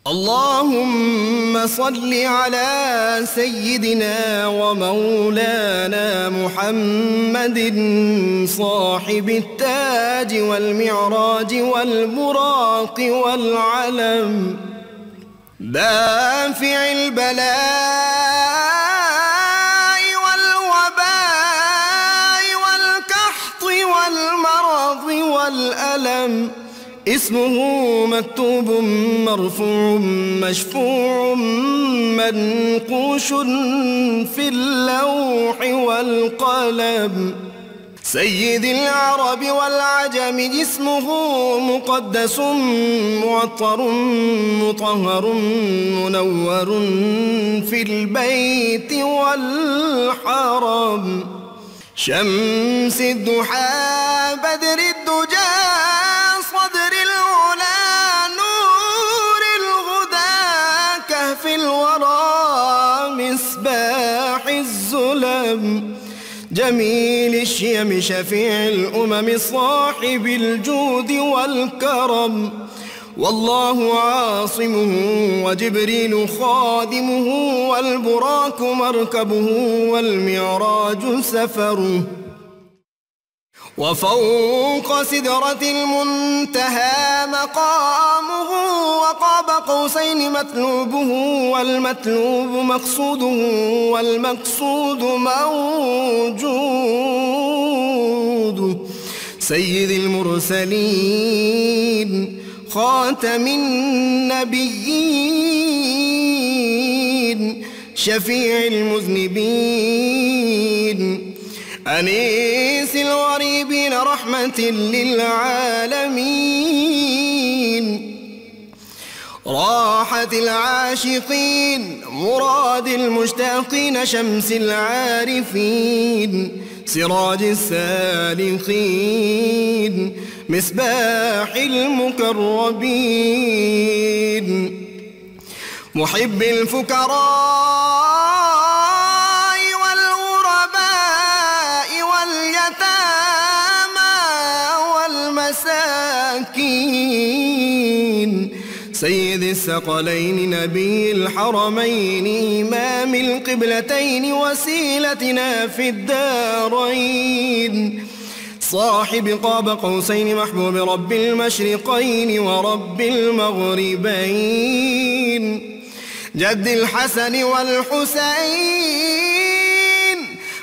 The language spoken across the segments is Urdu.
اللهم صل على سيدنا ومولانا محمد صاحب التاج والمعراج والبراق والعلم دافع البلاء والوباء والكحط والمرض والألم اسمه مكتوب مرفوع مشفوع منقوش في اللوح والقلم سيد العرب والعجم اسمه مقدس معطر مطهر منور في البيت والحرم شمس الضحى بدر الدجى صدر العلا نور الهدى كهف الورى مصباح الظلم جميل الشيم شفيع الأمم صاحب الجود والكرم والله عاصمه وجبريل خادمه والبراك مركبه والمعراج سفره وفوق سدرة المنتهى مقامه وقاب قوسين مطلوبه والمطلوب مقصوده والمقصود موجود سيد المرسلين خاتم النبيين شفيع المذنبين أنيس الغريبين رحمة للعالمين راحة العاشقين مراد المشتاقين شمس العارفين سراج السالكين مصباح المقربين محب الفقراء سيد الثقلين نبي الحرمين إمام القبلتين وسيلتنا في الدارين صاحب قاب قوسين محبوب رب المشرقين ورب المغربين جد الحسن والحسين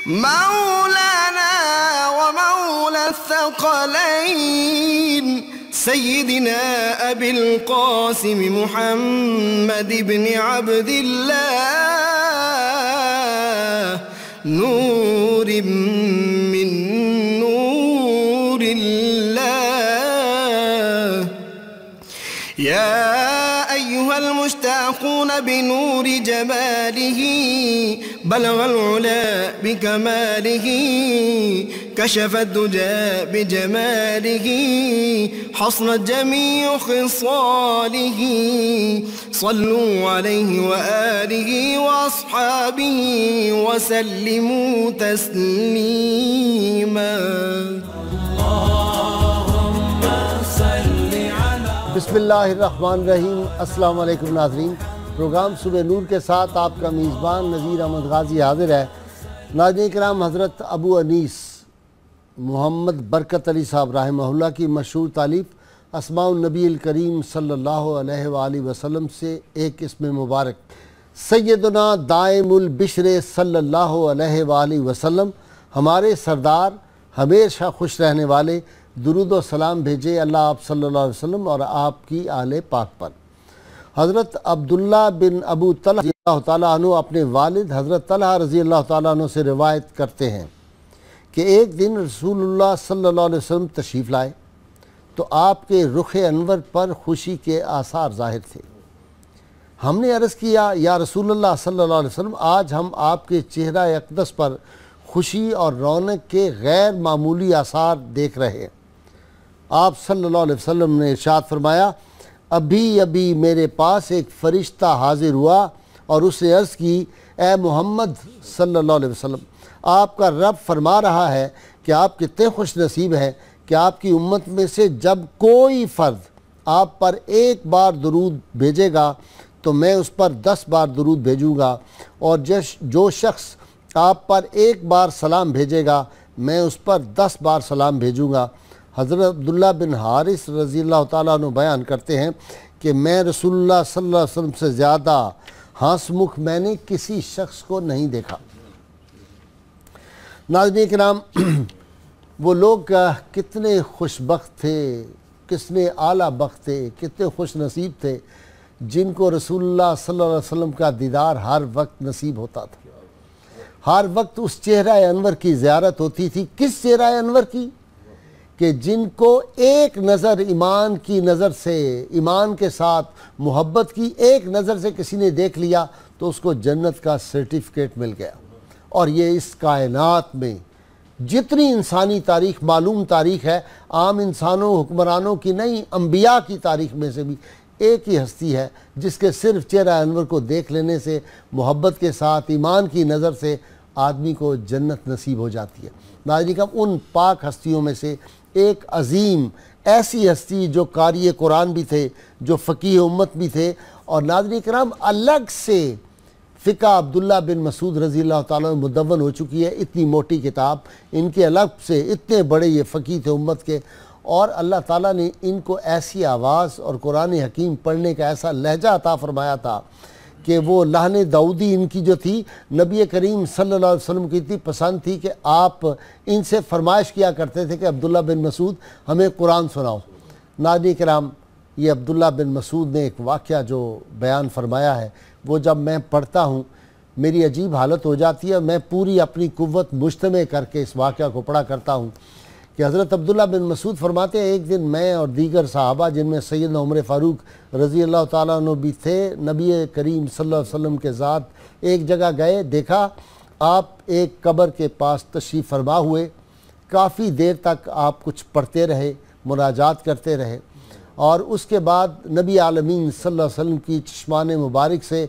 مولانا ومولى الثقلين سيدنا أبي القاسم محمد بن عبد الله نور من نور الله يا أيها المشتاقون بنور جماله بلغ العلا بكماله كشف الدجى بجماله حصنت جميع خصاله صلوا عليه وآله وأصحابه وسلموا تسليما اللهم صل على بسم اللہ الرحمن الرحیم۔ السلام علیکم ناظرین، پروگرام صبح نور کے ساتھ آپ کا میزبان نذیر احمد غازی حاضر ہے۔ ناظرین کرام، حضرت ابو انیس محمد برکت علی صاحب رحمہ اللہ کی مشہور تالیف اسماء النبی الکریم صلی اللہ علیہ وآلہ وسلم سے ایک اسم مبارک سیدنا دائم البشر صلی اللہ علیہ وآلہ وسلم، ہمارے سردار ہمیشہ خوش رہنے والے، درود و سلام بھیجے اللہ آپ صلی اللہ علیہ وسلم اور آپ کی آل پاک پر۔ حضرت عبداللہ بن ابو طلحہ رضی اللہ تعالیٰ عنہ اپنے والد حضرت طلحہ رضی اللہ تعالیٰ عنہ سے روایت کرتے ہیں کہ ایک دن رسول اللہ صلی اللہ علیہ وسلم تشریف لائے تو آپ کے رخ انور پر خوشی کے آثار ظاہر تھے۔ ہم نے عرض کیا، یا رسول اللہ صلی اللہ علیہ وسلم، آج ہم آپ کے چہرہ اقدس پر خوشی اور رونق کے غیر معمولی آثار دیکھ رہے ہیں۔ آپ صلی اللہ علیہ وسلم نے ارشاد فرمایا، ابھی میرے پاس ایک فرشتہ حاضر ہوا اور اس نے عرض کی، اے محمد صلی اللہ علیہ وسلم، آپ کا رب فرما رہا ہے کہ آپ کتنے خوش نصیب ہیں کہ آپ کی امت میں سے جب کوئی فرد آپ پر ایک بار درود بھیجے گا تو میں اس پر 10 بار درود بھیجوں گا، اور جو شخص آپ پر ایک بار سلام بھیجے گا میں اس پر 10 بار سلام بھیجوں گا۔ حضرت عبداللہ بن حارث رضی اللہ تعالیٰ عنہ بیان کرتے ہیں کہ میں رسول اللہ صلی اللہ علیہ وسلم سے زیادہ ہنس مکھ میں نے کسی شخص کو نہیں دیکھا۔ ناظرین کرام، وہ لوگ کتنے خوش بخت تھے، کتنے اعلیٰ بخت تھے، کتنے خوش نصیب تھے جن کو رسول اللہ صلی اللہ علیہ وسلم کا دیدار ہر وقت نصیب ہوتا تھا، ہر وقت اس چہرہ انور کی زیارت ہوتی تھی۔ کس چہرہ انور کی؟ کہ جن کو ایک نظر ایمان کی نظر سے، ایمان کے ساتھ محبت کی ایک نظر سے کسی نے دیکھ لیا تو اس کو جنت کا سرٹیفکیٹ مل گیا۔ اور یہ اس کائنات میں جتنی انسانی تاریخ معلوم تاریخ ہے، عام انسانوں حکمرانوں کی نہیں، انبیاء کی تاریخ میں سے بھی ایک ہی ہستی ہے جس کے صرف چہرہ انور کو دیکھ لینے سے، محبت کے ساتھ ایمان کی نظر سے آدمی کو جنت نصیب ہو جاتی ہے۔ ناظرین کرام، ان پاک ہستیوں میں سے ایک عظیم ایسی ہستی جو قاری قرآن بھی تھے، جو فقیہ امت بھی تھے، اور ناظرین کرام الگ سے فقہ عبداللہ بن مسعود رضی اللہ تعالیٰ مدون ہو چکی ہے، اتنی موٹی کتاب ان کے الگ سے، اتنے بڑے یہ فقیہ تھے امت کے، اور اللہ تعالیٰ نے ان کو ایسی آواز اور قرآن حکیم پڑھنے کا ایسا لہجہ عطا فرمایا تھا کہ وہ لحن داؤدی ان کی جو تھی نبی کریم صلی اللہ علیہ وسلم کی اتنی پسند تھی کہ آپ ان سے فرمائش کیا کرتے تھے کہ عبداللہ بن مسعود ہمیں قرآن سناؤ۔ ناظرین کرام، یہ عبداللہ بن مسعود نے ایک واقعہ جو بیان فرمایا ہے، وہ جب میں پڑھتا ہوں میری عجیب حالت ہو جاتی ہے، میں پوری اپنی قوت مجتمع کر کے اس واقعہ کو پڑھا کرتا ہوں کہ حضرت عبداللہ بن مسعود فرماتے ہیں ایک دن میں اور دیگر صحابہ جن میں سیدنا عمر فاروق رضی اللہ تعالیٰ عنہ بھی تھے، نبی کریم صلی اللہ علیہ وسلم کے ذات ایک جگہ گئے، دیکھا آپ ایک قبر کے پاس تشریف فرما ہوئے، کافی دیر تک آپ کچھ پڑھتے رہے، مناجات کرتے رہے، اور اس کے بعد نبی عالمین صلی اللہ علیہ وسلم کی چشمان مبارک سے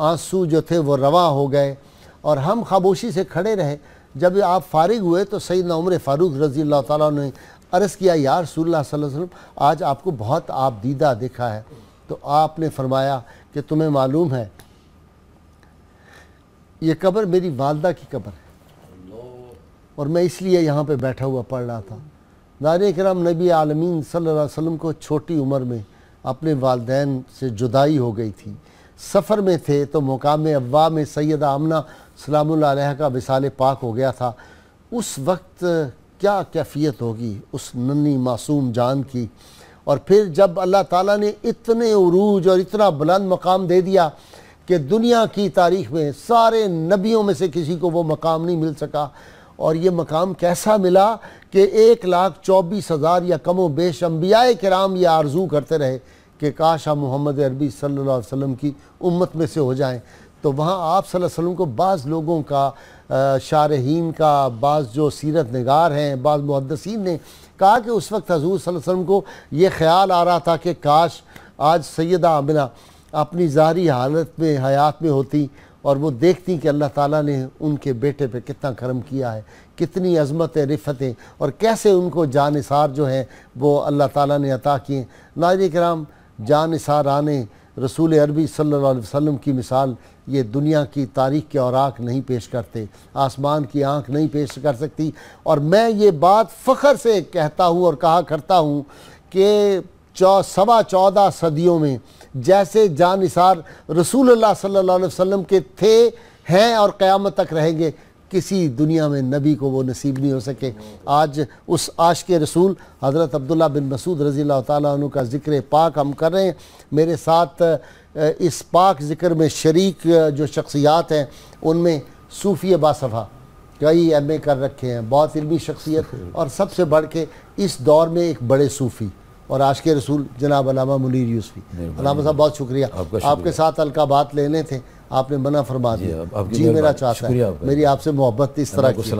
آنسو جو تھے وہ رواں ہو گئے، اور ہم خاموشی سے کھڑے رہے۔ جب آپ فارغ ہوئے تو سیدنا عمر فاروق رضی اللہ تعالیٰ نے عرض کیا یا رسول اللہ صلی اللہ علیہ وسلم آج آپ کو بہت آپ دیدہ دیکھا ہے۔ تو آپ نے فرمایا کہ تمہیں معلوم ہے یہ قبر میری والدہ کی قبر ہے اور میں اس لیے یہاں پہ بیٹھا ہوا پڑھ رہا تھا۔ ناظرین کرام، نبی عالمین صلی اللہ علیہ وسلم کو چھوٹی عمر میں اپنے والدین سے جدائی ہو گئی تھی، سفر میں تھے تو مقام ابوا میں سیدہ آمنہ سلام اللہ علیہ کا وصال پاک ہو گیا تھا۔ اس وقت کیا کیفیت ہوگی اس ننھی معصوم جان کی، اور پھر جب اللہ تعالیٰ نے اتنے عروج اور اتنا بلند مقام دے دیا کہ دنیا کی تاریخ میں سارے نبیوں میں سے کسی کو وہ مقام نہیں مل سکا، اور یہ مقام کیسا ملا کہ 1,24,000 یا کم و بیش انبیاء کرام یہ آرزو کرتے رہے کہ کاش ہم محمد عربی صلی اللہ علیہ وسلم کی امت میں سے ہو جائیں۔ تو وہاں آپ صلی اللہ علیہ وسلم کو بعض لوگوں کا، شارحین کا، بعض جو سیرت نگار ہیں، بعض محدثین نے کہا کہ اس وقت حضور صلی اللہ علیہ وسلم کو یہ خیال آ رہا تھا کہ کاش آج سیدہ آمنہ اپنی ظاہری حالت میں حیات میں ہوتی اور وہ دیکھتی کہ اللہ تعالیٰ نے ان کے بیٹے پہ کتنا کرم کیا ہے، کتنی عظمتیں، رفتیں، اور کیسے ان کو جان نثار جو ہیں وہ اللہ تعالیٰ نے عطا کیے۔ ناظرین کرام، جان نثار آنے رسول عربی صلی اللہ علیہ وسلم کی مثال یہ دنیا کی تاریخ کے اوراق نہیں پیش کرتے، آسمان کی آنکھ نہیں پیش کر سکتی، اور میں یہ بات فخر سے کہتا ہوں اور کہا کرتا ہوں کہ 14 صدیوں میں جیسے جان نثار رسول اللہ صلی اللہ علیہ وسلم کے تھے، ہیں اور قیامت تک رہیں گے، کسی دنیا میں نبی کو وہ نصیب نہیں ہو سکے۔ آج اس عاشق رسول حضرت عبداللہ بن مسعود رضی اللہ تعالیٰ عنہ کا ذکر پاک ہم کر رہے ہیں۔ میرے ساتھ اس پاک ذکر میں شریک جو شخصیات ہیں ان میں صوفی باصفا، کئی ایم اے کر رکھے ہیں، بہت علمی شخصیت، اور سب سے بڑھ کے اس دور میں ایک بڑے صوفی اور عاشق رسول جناب علامہ منیر یوسفی۔ علامہ صاحب بہت شکریہ، آپ کے ساتھ ہلکا بات لینے تھے، آپ نے منع فرما دیا۔ جی میرا چاہتا ہے، میری آپ سے محبت اس طرح کی۔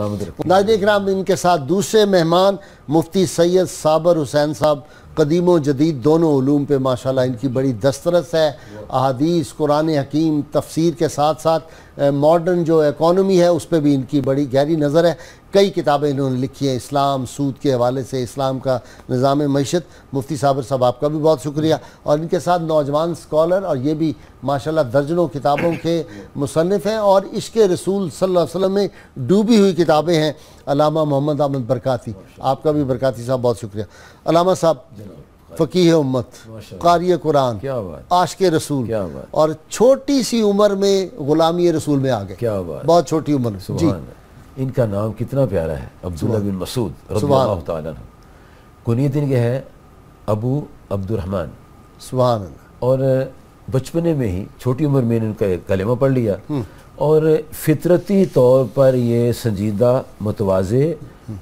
ناظرین کرام، ان کے ساتھ دوسرے مہمان مفتی سید صابر حسین صاحب، قدیم و جدید دونوں علوم پہ ماشاءاللہ ان کی بڑی دسترس ہے، احادیث، قرآن حکیم، تفسیر کے ساتھ ساتھ ماڈرن جو اکانومی ہے اس پہ بھی ان کی بڑی گہری نظر ہے. کئی کتابیں انہوں نے لکھی ہیں اسلام سود کے حوالے سے, اسلام کا نظام معیشت. مفتی صابر صاحب آپ کا بھی بہت شکریہ. اور ان کے ساتھ نوجوان اسکالر, اور یہ بھی ماشاءاللہ درجنوں کتابوں کے مصنف ہیں, اور عشق رسول صلی اللہ علیہ وسلم میں ڈوبی ہوئی کتابیں ہیں, علامہ محمد احمد برکاتی. آپ کا بھی برکاتی صاحب بہت شکریہ. علامہ صاحب فقیہ امت, قاری قرآن, عاشق رسول, اور چھوٹی سی عمر میں غلامی رسول میں آ گئے, بہت چھوٹی عمر میں. جی ان کا نام کتنا پیارا ہے, عبداللہ بن مسعود رضی اللہ تعالیٰ عنہ. کنیت ان کے ہے ابو عبد الرحمن. سبحان اللہ. اور بچپنے میں ہی چھوٹی عمر میں ان کا کلمہ پڑھ لیا, اور فطرتی طور پر یہ سنجیدہ, متواضع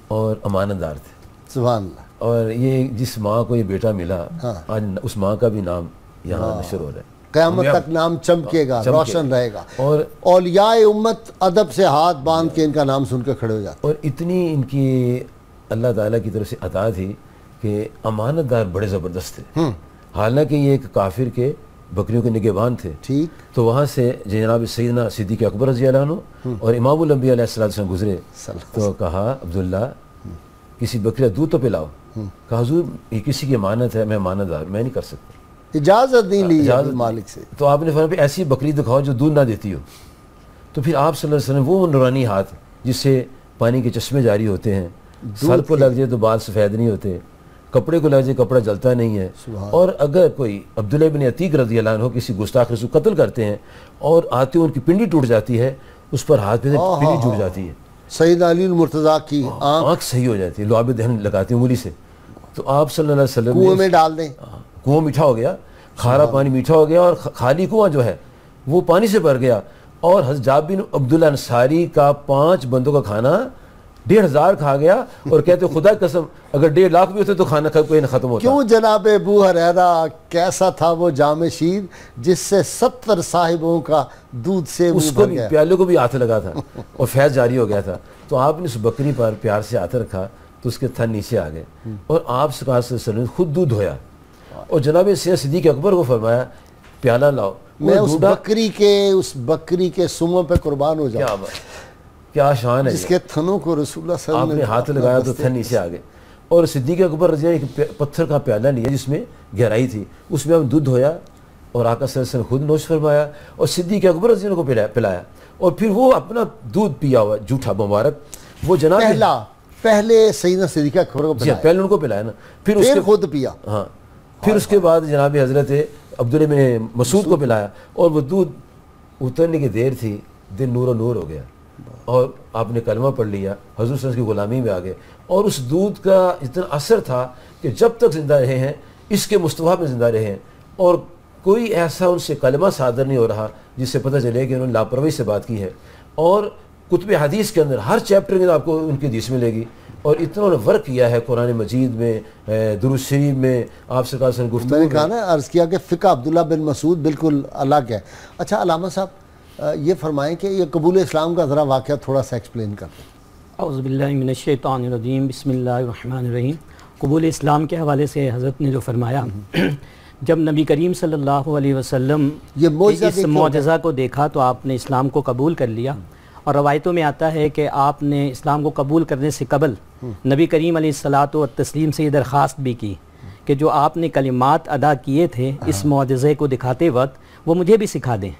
اور امانت دار تھے. سبحان اللہ. اور یہ جس ماں کو یہ بیٹا ملا, آج اس ماں کا بھی نام یہاں نشر ہو رہا ہے. قیامت تک نام چمکے گا, روشن رہے گا, اور اولیاء امت ادب سے ہاتھ باندھ کے ان کا نام سن کے کھڑے ہو جاتے. اور اتنی ان کی اللہ تعالیٰ کی طرف سے عطا تھی کہ امانت دار بڑے زبردست تھے. حالانکہ یہ ایک کافر کے بکریوں کے نگہبان تھے, ٹھیک, تو وہاں سے جناب سیدنا صدیق اکبر رضی اللہ عنہ اور امام الانبیاء علیہ السلام گزرے, تو کہا عبداللہ کسی بکری کا دودھ تو پلاؤ. کہا حضور یہ کسی کی امانت ہے, میں امانت دار, میں نہیں کر سکتا, اجازت نہیں لی مالک سے. تو آپ نے فرمایا ایسی بکری دکھاؤ جو دودھ نہ دیتی ہو. تو پھر آپ صلی اللہ علیہ وسلم وہ نورانی ہاتھ جس سے پانی کے چشمے جاری ہوتے ہیں, سر کو لگ جائے تو بال سفید نہیں ہوتے, کپڑے کو لگ جائے کپڑا جلتا نہیں ہے, اور اگر کوئی عبداللہ بن عتیق رضی اللہ عنہ کسی گستاخ رسول قتل کرتے ہیں اور آتے ان کی پنڈی ٹوٹ جاتی ہے, اس پر ہاتھ پہ پنڈی جڑ جاتی ہے, سید علی المرتضیٰ کی آنکھ صحیح ہو جاتی ہے, لعاب دہن لگاتے ہیں انگلی سے. تو آپ صلی اللہ علیہ وسلم کنویں میں ڈال دیں, کنواں میٹھا ہو گیا, کھارا پانی میٹھا ہو گیا, اور خالی کنواں جو ہے وہ پانی سے بھر گیا. اور حضرت جابر بن عبداللہ انصاری کا 5 بندوں کا کھانا 1500 کھا گیا, اور کہتے خدا کی قسم اگر 1.5 لاکھ بھی ہوتے تو کھانا کوئی نہ ختم ہوتا. کیوں جناب ابو ہریرہ, کیسا تھا وہ جام شیر جس سے 70 صاحبوں کا دودھ سے اس کو بھی پیالے کو بھی ہاتھ لگا تھا اور فیض جاری ہو گیا تھا. تو آپ نے اس بکری پر پیار سے ہاتھ رکھا تو اس کے تھن نیچے آ گئے, اور آپ صلی اللہ علیہ وسلم خود دودھ دھویا, اور جناب صدیق اکبر کو فرمایا پیالہ لاؤ, میں اس بکری کے سموں پہ قربان ہو جاؤں. کیا شان ہے, جس کے تھنوں کو رسول اللہ صلی اللہ علیہ وسلم آپ نے ہاتھ لگایا تو تھن نیچے آ گئے. اور صدیق اکبر رضی اللہ عنہ ایک پتھر کا پیالہ لیا جس میں گہرائی تھی, اس میں ہم دودھ دھویا, اور آقا صلی اللہ علیہ وسلم خود نوش فرمایا, اور صدیق اکبر رضی اللہ عنہ کو پلایا, اور پھر وہ اپنا دودھ پیا ہوا جھوٹا مبارک, وہ جناب پہلے سیدنا صدیق اکبر کو پلایا, پہلے ان کو پلایا نا, پھر اس کے خود پیا, ہاں, پھر اس کے بعد جناب حضرت عبداللہ بن مسعود کو پلایا, اور وہ دودھ اترنے کی دیر تھی, دل نور و نور ہو گیا, اور آپ نے کلمہ پڑھ لیا, حضور صلی اللہ علیہ وسلم کی غلامی میں آ گئے. اور اس دودھ کا اتنا اثر تھا کہ جب تک زندہ رہے ہیں اس کے مصطفیٰ میں زندہ رہے ہیں, اور کوئی ایسا ان سے کلمہ صادر نہیں ہو رہا جس سے پتہ چلے کہ انہوں نے لاپرواہی سے بات کی ہے. اور کتب حدیث کے اندر ہر چیپٹر کے اندر آپ کو ان کی حدیث ملے گی, اور اتنا انہوں نے ورک کیا ہے قرآن مجید میں, درود شریف میں, آپ سرکار سے گفتگو میں نے کہا نا, عرض کیا کہ فقہ عبداللہ بن مسعود بالکل الگ ہے. اچھا علامہ صاحب یہ فرمائیں کہ یہ قبول اسلام کا ذرا واقعہ تھوڑا سا ایکسپلین کر دیں. اعوذ باللہ من الشیطان الرجیم, بسم اللہ الرحمن الرحیم. قبول اسلام کے حوالے سے حضرت نے جو فرمایا, جب نبی کریم صلی اللہ علیہ وسلم اس معجزہ کو دیکھا تو آپ نے اسلام کو قبول کر لیا. اور روایتوں میں آتا ہے کہ آپ نے اسلام کو قبول کرنے سے قبل نبی کریم علیہ الصلاۃ والتسلیم سے یہ درخواست بھی کی کہ جو آپ نے کلمات ادا کیے تھے اس معجزے کو دکھاتے وقت وہ مجھے بھی سکھا دیں.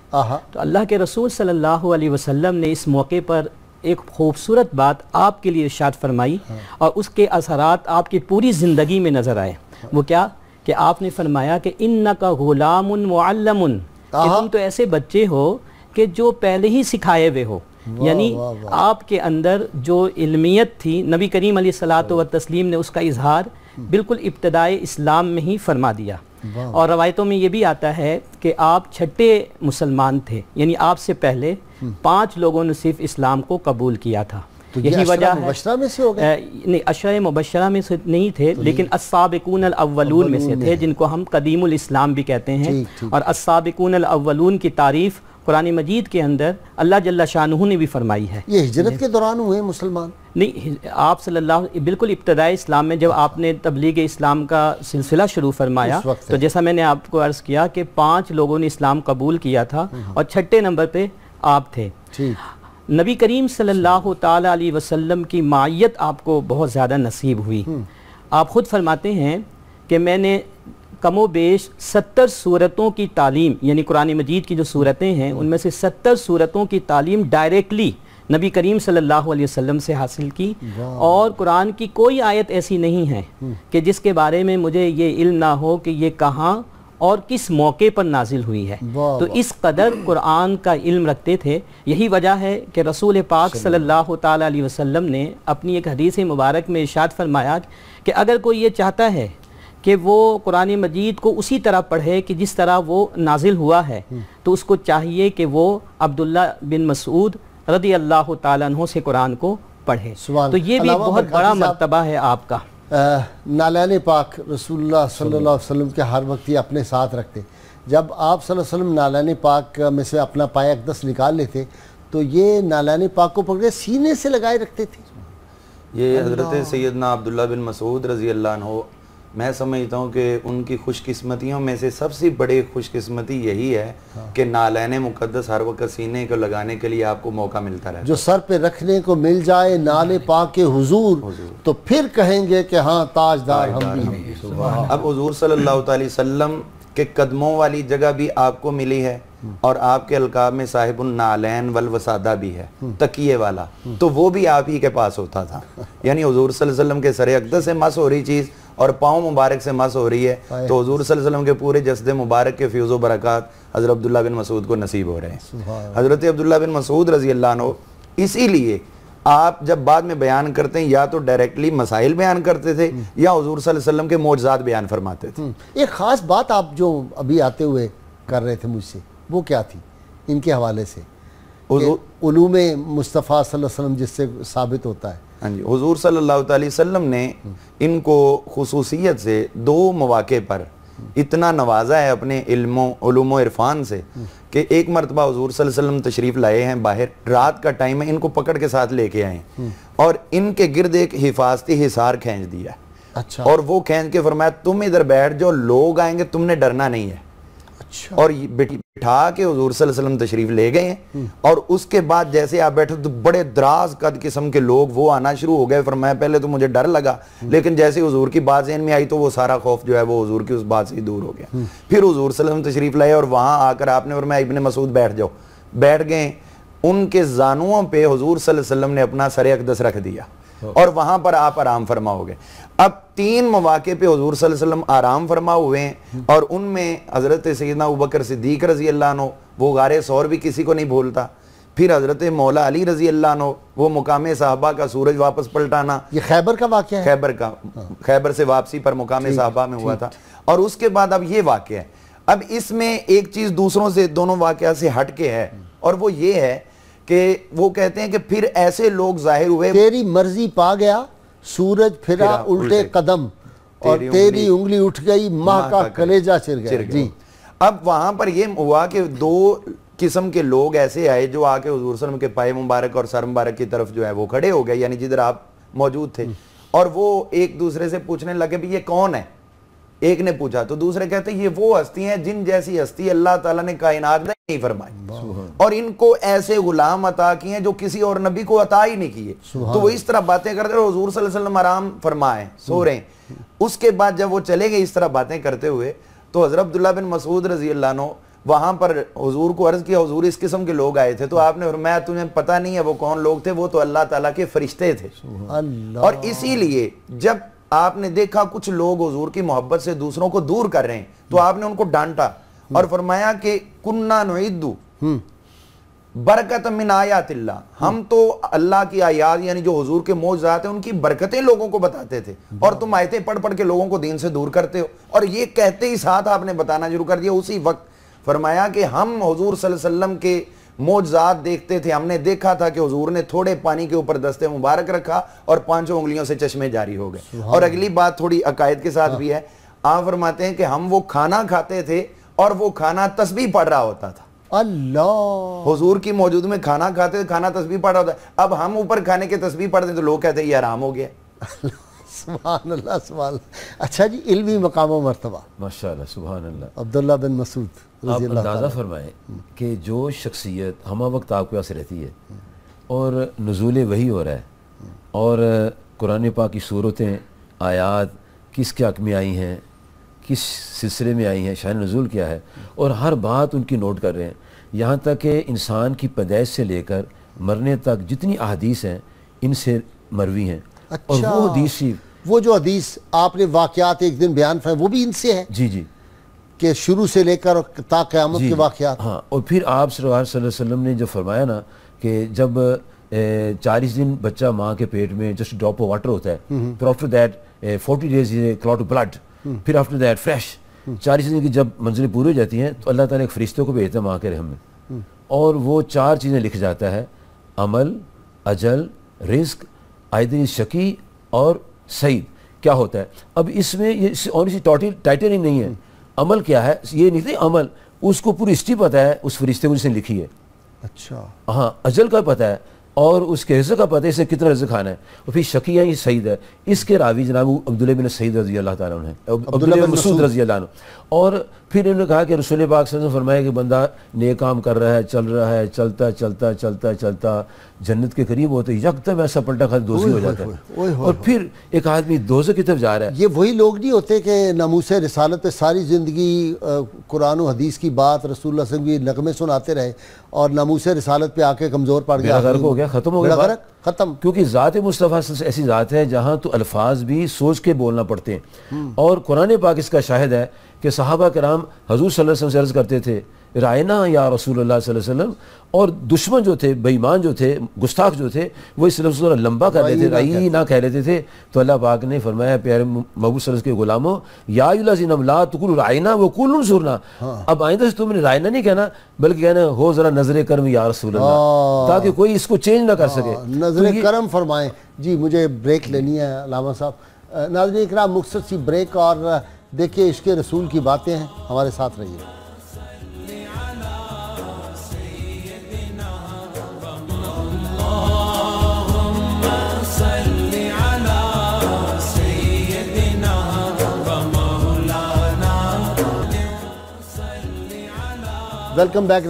تو اللہ کے رسول صلی اللہ علیہ وسلم نے اس موقع پر ایک خوبصورت بات آپ کے لیے ارشاد فرمائی, اور اس کے اثرات آپ کی پوری زندگی میں نظر آئے. وہ کیا کہ آپ نے فرمایا کہ انکا غلام معلم, کہ تم تو ایسے بچے ہو کہ جو پہلے ہی سکھائے ہوئے ہو. یعنی آپ کے اندر جو علمیت تھی نبی کریم علیہ الصلاۃ والتسلیم نے اس کا اظہار بالکل ابتدائے اسلام میں ہی فرما دیا. اور روایتوں میں یہ بھی آتا ہے کہ آپ چھٹے مسلمان تھے, یعنی آپ سے پہلے 5 لوگوں نے صرف اسلام کو قبول کیا تھا. یہی وجہ ہے مبشرہ میں سے ہو گئے, نہیں عشرہ مبشرہ میں سے نہیں تھے, لیکن السابقون الاولون میں سے تھے, جن کو ہم قدیم الاسلام بھی کہتے ہیں. اور السابقون الاولون کی تعریف قرآن مجید کے اندر اللہ جل شانہ نے بھی فرمائی ہے. یہ ہجرت کے دوران ہوئے مسلمان؟ نہیں, آپ صلی اللہ بالکل ابتدائی اسلام میں جب آپ نے تبلیغ اسلام کا سلسلہ شروع فرمایا تو جیسا میں نے آپ کو عرض کیا کہ 5 لوگوں نے اسلام قبول کیا تھا, اور چھٹے نمبر پہ آپ تھے. نبی کریم صلی اللہ تعالیٰ علیہ وسلم کی معیت آپ کو بہت زیادہ نصیب ہوئی. آپ خود فرماتے ہیں کہ میں نے کم و بیش 70 سورتوں کی تعلیم، یعنی قرآن مجید کی جو سورتیں ہیں ان میں سے 70 سورتوں کی تعلیم ڈائریکٹلی نبی کریم صلی اللہ علیہ وسلم سے حاصل کی، اور قرآن کی کوئی آیت ایسی نہیں ہے کہ جس کے بارے میں مجھے یہ علم نہ ہو کہ یہ کہاں اور کس موقع پر نازل ہوئی ہے. تو اس قدر قرآن کا علم رکھتے تھے. یہی وجہ ہے کہ رسول پاک صلی اللہ تعالیٰ علیہ وسلم نے اپنی ایک حدیث مبارک میں ارشاد فرمایا کہ اگر کوئی یہ چاہتا ہے کہ وہ قرآن مجید کو اسی طرح پڑھے کہ جس طرح وہ نازل ہوا ہے، تو اس کو چاہیے کہ وہ عبداللہ بن مسعود رضی اللہ تعالیٰ عنہ سے قرآن کو پڑھے. تو یہ بھی بہت بڑا مرتبہ ہے آپ کا. نالین پاک رسول اللہ صلی اللہ علیہ وسلم کے ہر وقت یہ اپنے ساتھ رکھتے. جب آپ صلی اللہ علیہ وسلم نالین پاک میں سے اپنا پایا اقدس نکال لیتے تو یہ نالین پاک کو پکڑے سینے سے لگائے رکھتے تھے. یہ حضرت سیدنا عبداللہ بن مسعود رضی اللہ عنہ، میں سمجھتا ہوں کہ ان کی خوش قسمتیوں میں سے سب سے بڑی خوش قسمتی یہی ہے کہ نالین مقدس ہر وقت سینے کو لگانے کے لیے آپ کو موقع ملتا رہے. جو سر پہ رکھنے کو مل جائے نال پاک کے حضور تو پھر کہیں گے کہ ہاں تاجدار ہم بھی ہیں. اب حضور صلی اللہ تعالی وسلم کے قدموں والی جگہ بھی آپ کو ملی ہے، اور آپ کے القاب میں صاحب النالین والوسادہ بھی ہے، تکیے والا، تو وہ بھی آپ ہی کے پاس ہوتا تھا. یعنی حضور صلی اللہ علیہ وسلم کے سر اقدس سے مس ہو رہی چیز اور پاؤں مبارک سے مس ہو رہی ہے، تو حضور صلی اللہ علیہ وسلم کے پورے جسد مبارک کے فیض و برکات حضرت عبداللہ بن مسعود کو نصیب ہو رہے ہیں. حضرت عبداللہ بن مسعود رضی اللہ عنہ اسی لیے آپ جب بعد میں بیان کرتے ہیں یا تو ڈائریکٹلی مسائل بیان کرتے تھے یا حضور صلی اللہ علیہ وسلم کے معجزات بیان فرماتے تھے. ایک خاص بات آپ جو ابھی آتے ہوئے کر رہے تھے مجھ سے، وہ کیا تھی ان کے حوالے سے؟ علوم مصطفیٰ صلی اللہ علیہ وسلم جس سے ثابت ہوتا ہے. ہاں جی، حضور صلی اللہ علیہ وسلم نے ان کو خصوصیت سے 2 مواقع پر اتنا نوازا ہے اپنے علوم و عرفان سے کہ ایک مرتبہ حضور صلی اللہ علیہ وسلم تشریف لائے ہیں، باہر رات کا ٹائم ہے، ان کو پکڑ کے ساتھ لے کے آئے ہیں اور ان کے گرد ایک حفاظتی حصار کھینچ دیا. اچھا. اور وہ کھینچ کے فرمایا تم ادھر بیٹھ جاؤ، لوگ آئیں گے، تم نے ڈرنا نہیں ہے. اور بٹھا کے حضور صلی اللہ علیہ وسلم تشریف لے گئے ہیں، اور اس کے بعد جیسے آپ بیٹھے تو بڑے دراز قد قسم کے لوگ وہ آنا شروع ہو گئے. فرمایا پہلے تو مجھے ڈر لگا، لیکن جیسے حضور کی بات ذہن میں آئی تو وہ سارا خوف جو ہے وہ حضور کی اس بات سے ہی دور ہو گیا. پھر حضور صلی اللہ علیہ وسلم تشریف لائے اور وہاں آ کر آپ نے فرمایا ابن مسعود بیٹھ جاؤ. بیٹھ گئے، ان کے زانوؤں پہ حضور صلی اللہ علیہ وسلم نے اپنا سر اقدس رکھ دیا اور وہاں پر آپ آرام فرما ہو گئے. اب 3 مواقع پہ حضور صلی اللہ علیہ وسلم آرام فرما ہوئے ہیں، اور ان میں حضرت سیدنا ابوبکر صدیق رضی اللہ عنہ وہ غار ثور بھی کسی کو نہیں بھولتا. پھر حضرت مولا علی رضی اللہ عنہ وہ مقام صحابہ کا سورج واپس پلٹانا، یہ خیبر کا واقعہ ہے، خیبر سے واپسی پر مقام صحابہ میں ہوا تھا. اور اس کے بعد اب یہ واقعہ ہے. اب اس میں ایک چیز دوسروں سے دونوں واقعہ سے ہٹ کے ہے، اور وہ یہ ہے کہ وہ کہتے ہیں کہ پھر ایسے لوگ ظاہر ہوئے، تیری مرضی پا گیا سورج پھرا الٹے قدم، اور تیری انگلی اٹھ گئی ماہ کا کلیجہ چر گیا. جی اب وہاں پر یہ ہوا کہ 2 قسم کے لوگ ایسے آئے جو آ کے حضور صلی اللہ علیہ وسلم کے پائے مبارک اور سر مبارک کی طرف جو ہے وہ کھڑے ہو گئے، یعنی جدھر آپ موجود تھے، اور وہ ایک دوسرے سے پوچھنے لگے بھی یہ کون ہے. ایک نے پوچھا تو دوسرے کہتے ہیں یہ وہ ہستی ہیں جن جیسی ہستی اللہ تعالیٰ نے کائنات میں نہیں فرمائی، اور ان کو ایسے غلام عطا کیے ہیں جو کسی اور نبی کو عطا ہی نہیں کیے. تو وہ اس طرح باتیں کرتے ہیں، حضور صلی اللہ علیہ وسلم آرام فرمائے سو رہے ہیں. اس کے بعد جب وہ چلے گئے اس طرح باتیں کرتے ہوئے تو حضرت عبداللہ بن مسعود رضی اللہ عنہ وہاں پر حضور کو عرض کیا حضور اس قسم کے لوگ آئے تھے. تو آپ نے فرمایا تمہیں پتہ نہیں ہے وہ کون لوگ تھے، وہ تو اللہ تعالیٰ کے فرشتے تھے. اور اسی لیے جب آپ نے دیکھا کچھ لوگ حضور کی محبت سے دوسروں کو دور کر رہے ہیں تو آپ نے ان کو ڈانٹا اور فرمایا کہ کننا نعیدو برکت من آیات اللہ، ہم تو اللہ کی آیات یعنی جو حضور کے معجزات ہیں ان کی برکتیں لوگوں کو بتاتے تھے، اور تم آیتیں پڑھ پڑھ کے لوگوں کو دین سے دور کرتے ہو. اور یہ کہتے ہی ساتھ آپ نے بتانا شروع کر دیا اسی وقت. فرمایا کہ ہم حضور صلی اللہ علیہ وسلم کے معجزات دیکھتے تھے، ہم نے دیکھا تھا کہ حضور نے تھوڑے پانی کے اوپر دست مبارک رکھا اور 5 انگلیوں سے چشمے جاری ہو گئے. اور اگلی بات تھوڑی عقائد کے ساتھ بھی ہے. آپ فرماتے ہیں کہ ہم وہ کھانا کھاتے تھے اور وہ کھانا تسبیح پڑھ رہا ہوتا تھا. اللہ، حضور کی موجود میں کھانا کھاتے تھے، کھانا تسبیح پڑھ رہا ہوتا ہے. اب ہم اوپر کھانے کے تسبیح پڑھتے ہیں تو لوگ کہتے ہیں یہ حرام ہو گیا. سبحان اللہ سبحان اللہ. اچھا جی, علمی مقام و مرتبہ ماشاءاللہ سبحان اللہ. عبداللہ بن مسعود آپ رضی اللہ اندازہ تعالیٰ. فرمائیں کہ جو شخصیت ہمہ وقت آپ کے پاس رہتی ہے اور نزول وحی ہو رہا ہے اور قرآن پاک کی صورتیں آیات کس کے حق میں آئی ہیں, کس سلسلے میں آئی ہیں, شان نزول کیا ہے, اور ہر بات ان کی نوٹ کر رہے ہیں, یہاں تک کہ انسان کی پیدائش سے لے کر مرنے تک جتنی احادیث ہیں ان سے مروی ہیں. اور وہ حدیث شریف, وہ جو حدیث آپ نے واقعات ایک دن بیان فرمائے وہ بھی ان سے ہے جی جی, کہ شروع سے لے کر تا قیامت کے واقعات. ہاں, اور پھر آپ صلی اللہ علیہ وسلم نے جو فرمایا نا کہ جب 40 دن بچہ ماں کے پیٹ میں جسٹ ڈراپ آف واٹر ہوتا ہے, پھر after that 40 days clot of blood, پھر آفٹر دیٹ فریش, 40 دن کی جب منزلیں پوری ہو جاتی ہیں تو اللہ تعالیٰ ایک فرشتوں کو بھیجتا ہے ماں کے رحم میں, اور وہ 4 چیزیں لکھ جاتا ہے, عمل, اجل, رزق, آئدری شقی اور سعید. کیا ہوتا ہے اب اس میں, یہ اونلی سی ٹائٹلنگ نہیں ہے, عمل کیا ہے یہ نہیں تھی, عمل اس کو پوری ہسٹری پتہ ہے اس فرشتے کو جس نے لکھی ہے. اچھا, ہاں, اجل کا پتہ ہے اور اس کے رزق کا پتہ ہے, اس نے کتنا رزق کھانا ہے, اور پھر شقی ہے یہ سعید ہے. اس کے راوی جناب عبداللہ بن سعید رضی اللہ تعالیٰ عنہ ہیں, عبداللہ بن مسعود رضی اللہ عنہ. اور پھر انہوں نے کہا کہ رسول پاک صلی اللہ علیہ وسلم فرمایا کہ بندہ نیک کام کر رہا ہے, چل رہا ہے, چلتا چلتا چلتا چلتا جنت کے قریب ہوتے یکدم ایسا پلٹا کھا دوزخی ہو جاتا ہے, اور پھر ایک آدمی دوزخ کی طرف جا رہا ہے. یہ وہی لوگ نہیں ہوتے کہ ناموس رسالت پہ ساری زندگی قرآن و حدیث کی بات, رسول اللہ صلی اللہ علیہ وسلم کی نغمے سناتے رہے, اور ناموس رسالت پہ آ کے کمزور پڑ گیا, غرق ہو گیا, ختم ہو گیا, ختم. کیونکہ ذات مصطفیٰ ایسی ذات ہے جہاں تو الفاظ بھی سوچ کے بولنا پڑتے ہیں, اور قرآن پاک اس کا شاہد ہے کہ صحابہ کرام حضور صلی اللہ علیہ وسلم سے عرض کرتے تھے رائنا یا رسول اللہ صلی اللہ علیہ وسلم, اور دشمن جو تھے, بے ایمان جو تھے, گستاخ جو تھے, وہ اس لفظ کو لمبا کر لیتے تھے, رائی نہ کہہ لیتے تھے. تو اللہ پاک نے فرمایا پیارے محبوب صلی اللہ علیہ وسلم کے غلاموں, یا الذین لا تقولوا رائنا وقولوا انظرنا, اب آئندہ سے تم نے رائنا نہیں کہنا بلکہ کہنا ہو ذرا نظر کرم یا رسول اللہ, تاکہ کوئی اس کو چینج نہ کر سکے. نظر کرم فرمائیں. جی مجھے بریک لینی ہے علامہ صاحب. ناظرین اکرام, مختصر سی بریک, اور دیکھیے عشق رسول کی باتیں ہیں, ہمارے ساتھ رہیے. ویلکم بیک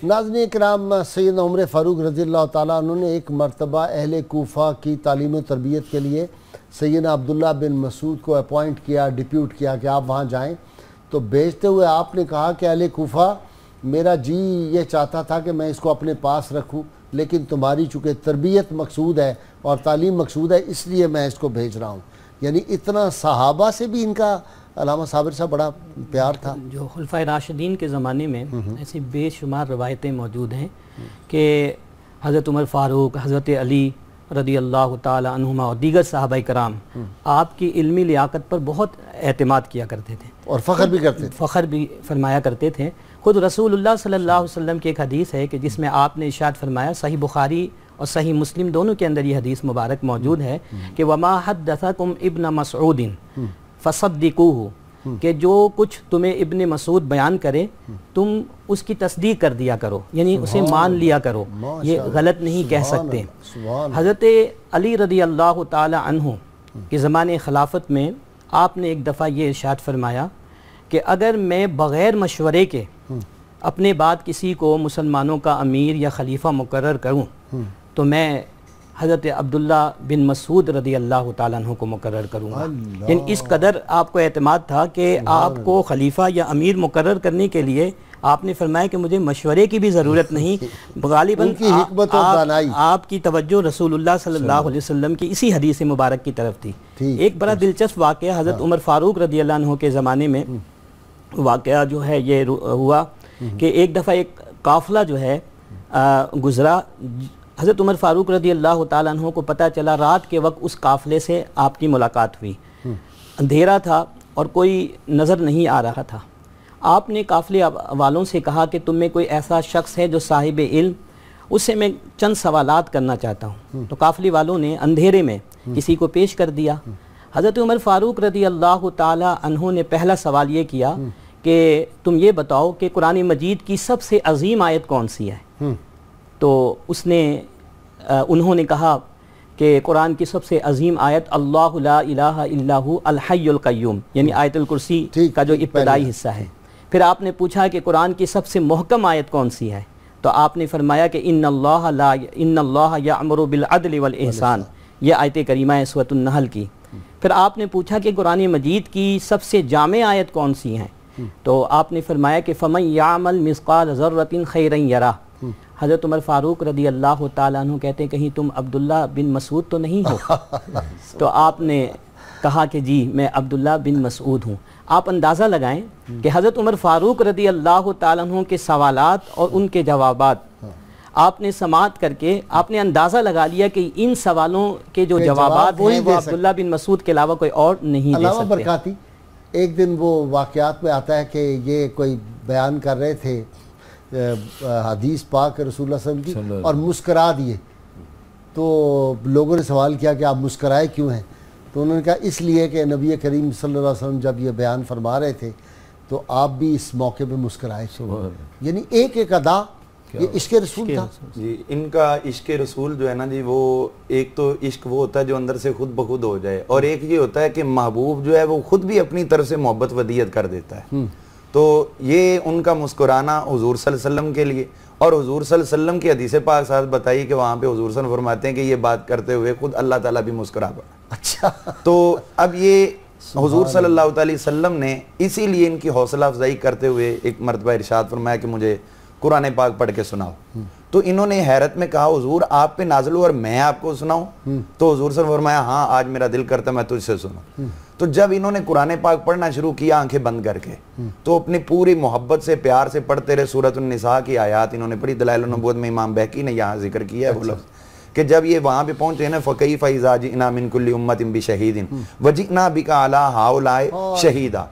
ناظرین اکرام. سیدنا عمر فاروق رضی اللہ تعالیٰ عنہ نے ایک مرتبہ اہل کوفہ کی تعلیم و تربیت کے لیے سیدنا عبداللہ بن مسعود کو اپوائنٹ کیا, ڈپیوٹ کیا کہ آپ وہاں جائیں. تو بھیجتے ہوئے آپ نے کہا کہ اہل کوفہ, میرا جی یہ چاہتا تھا کہ میں اس کو اپنے پاس رکھوں, لیکن تمہاری چونکہ تربیت مقصود ہے اور تعلیم مقصود ہے, اس لیے میں اس کو بھیج رہا ہوں. یعنی اتنا صحابہ سے بھی ان کا, علامہ صابر صاحب, بڑا پیار تھا. جو خلفائے راشدین کے زمانے میں ایسی بے شمار روایتیں موجود ہیں کہ حضرت عمر فاروق, حضرت علی رضی اللہ تعالی عنہما اور دیگر صحابہ کرام آپ کی علمی لیاقت پر بہت اعتماد کیا کرتے تھے, اور فخر بھی کرتے تھے, فخر بھی فرمایا کرتے تھے. خود رسول اللہ صلی اللہ علیہ وسلم کی ایک حدیث ہے کہ جس میں آپ نے ارشاد فرمایا, صحیح بخاری اور صحیح مسلم دونوں کے اندر یہ حدیث مبارک موجود ہے کہ وما حدثکم ابن مسعود فصدقوہ, کہ جو کچھ تمہیں ابن مسعود بیان کرے تم اس کی تصدیق کر دیا کرو, یعنی اسے مان لیا کرو, یہ غلط نہیں کہہ سکتے. حضرت علی رضی اللہ تعالی عنہ کے زمانے خلافت میں آپ نے ایک دفعہ یہ ارشاد فرمایا کہ اگر میں بغیر مشورے کے اپنے بعد کسی کو مسلمانوں کا امیر یا خلیفہ مقرر کروں تو میں حضرت عبداللہ بن مسعود رضی اللہ تعالیٰ عنہ کو مقرر کروں گا. یعنی اس قدر آپ کو اعتماد تھا کہ آپ کو خلیفہ یا امیر مقرر کرنے کے لیے آپ نے فرمایا کہ مجھے مشورے کی بھی ضرورت نہیں, غالباً آپ کی توجہ رسول اللہ صلی اللہ علیہ وسلم کی اسی حدیث مبارک کی طرف تھی. ایک بڑا دلچسپ واقعہ حضرت عمر فاروق رضی اللہ عنہ کے زمانے میں واقعہ جو ہے یہ ہوا کہ ایک دفعہ ایک قافلہ جو ہے گزرا. حضرت عمر فاروق رضی اللہ تعالیٰ عنہ کو پتہ چلا رات کے وقت اس قافلے سے آپ کی ملاقات ہوئی, اندھیرا تھا اور کوئی نظر نہیں آ رہا تھا. آپ نے قافلے والوں سے کہا کہ تم میں کوئی ایسا شخص ہے جو صاحب علم, اس سے میں چند سوالات کرنا چاہتا ہوں. تو قافلے والوں نے اندھیرے میں کسی کو پیش کر دیا. حضرت عمر فاروق رضی اللہ تعالیٰ عنہ نے پہلا سوال یہ کیا کہ تم یہ بتاؤ کہ قرآن مجید کی سب سے عظیم آیت کون سی ہے؟ تو انہوں نے کہا کہ قرآن کی سب سے عظیم آیت اللہ لا الہ الا ہو الحی القیوم یعنی آیت الکرسی کا جو ابتدائی حصہ ہے. پھر آپ نے پوچھا کہ قرآن کی سب سے محکم آیت کون سی ہے؟ تو آپ نے فرمایا کہ ان اللہ یأمر بالعدل والاحسان، یہ آیت کریمہ ہے سورۃ النحل کی. پھر آپ نے پوچھا کہ قرآن مجید کی سب سے جامع آیت کون سی ہیں؟ تو آپ نے فرمایا کہ فمن یعمل مثقال ذرۃ خیرا یرہ. حضرت عمر فاروق رضی اللہ تعالیٰ عنہ کہتے ہیں کہیں تم عبداللہ بن مسعود تو نہیں ہو؟ تو آپ نے کہا کہ جی میں عبداللہ بن مسعود ہوں. آپ اندازہ لگائیں کہ حضرت عمر فاروق رضی اللہ تعالیٰ عنہ کے سوالات اور ان کے جوابات آپ نے سماعت کر کے آپ نے اندازہ لگا لیا کہ ان سوالوں کے جو جوابات ہیں وہ عبداللہ بن مسعود کے علاوہ کوئی اور نہیں دے علامہ سکتے. برکاتی ایک دن وہ واقعات میں آتا ہے کہ یہ کوئی بیان کر رہے تھے حدیث پاک رسول اللہ صلی اللہ علیہ وسلم کی اور مسکرا دیے. تو لوگوں نے سوال کیا کہ آپ مسکرائے کیوں ہیں؟ تو انہوں نے کہا اس لیے کہ نبی کریم صلی اللہ علیہ وسلم جب یہ بیان فرما رہے تھے تو آپ بھی اس موقع پہ مسکرائے تھے. یعنی ایک ایک ادا یہ عشق رسول تھا. جی ان کا عشق رسول جو ہے نا جی وہ ایک تو عشق وہ ہوتا ہے جو اندر سے خود بخود ہو جائے، اور ایک یہ ہوتا ہے کہ محبوب جو ہے وہ خود بھی اپنی طرف سے محبت ودیت کر دیتا ہے. تو یہ ان کا مسکرانا حضور صلی اللہ علیہ وسلم کے لیے، اور حضور صلی اللہ علیہ وسلم کی حدیث پاک ساتھ بتائی کہ وہاں پہ حضور صلی اللہ علیہ وسلم فرماتے ہیں کہ یہ بات کرتے ہوئے خود اللہ تعالیٰ بھی مسکرا پڑا. اچھا تو اب یہ حضور صلی اللہ علیہ وسلم نے اسی لیے ان کی حوصلہ افزائی کرتے ہوئے ایک مرتبہ ارشاد فرمایا کہ مجھے قرآن پاک پڑھ کے سناؤ. تو انہوں نے حیرت میں کہا حضور آپ پہ نازل ہو اور میں آپ کو سناؤں؟ تو حضور صلی اللہ علیہ وسلم نے فرمایا ہاں آج میرا دل کرتا ہے میں تجھ سے سنوں. تو جب انہوں نے قرآن پاک پڑھنا شروع کیا آنکھیں بند کر کے تو اپنی پوری محبت سے پیار سے پڑھتے رہے. سورۃ النساء کی آیات انہوں نے پڑھی. دلائل النبوت میں امام بہقی نے یہاں ذکر کیا ہے وہ لفظ کہ جب یہ وہاں پہ پہنچے ہیں نا فَكَيْفَ إِذَا جِئْنَا مِن كُلِّ أُمَّةٍ بِشَهِيدٍ وَجِئْنَا بِكَ عَلَىٰ هَٰؤُلَاءِ شَهِيدًا،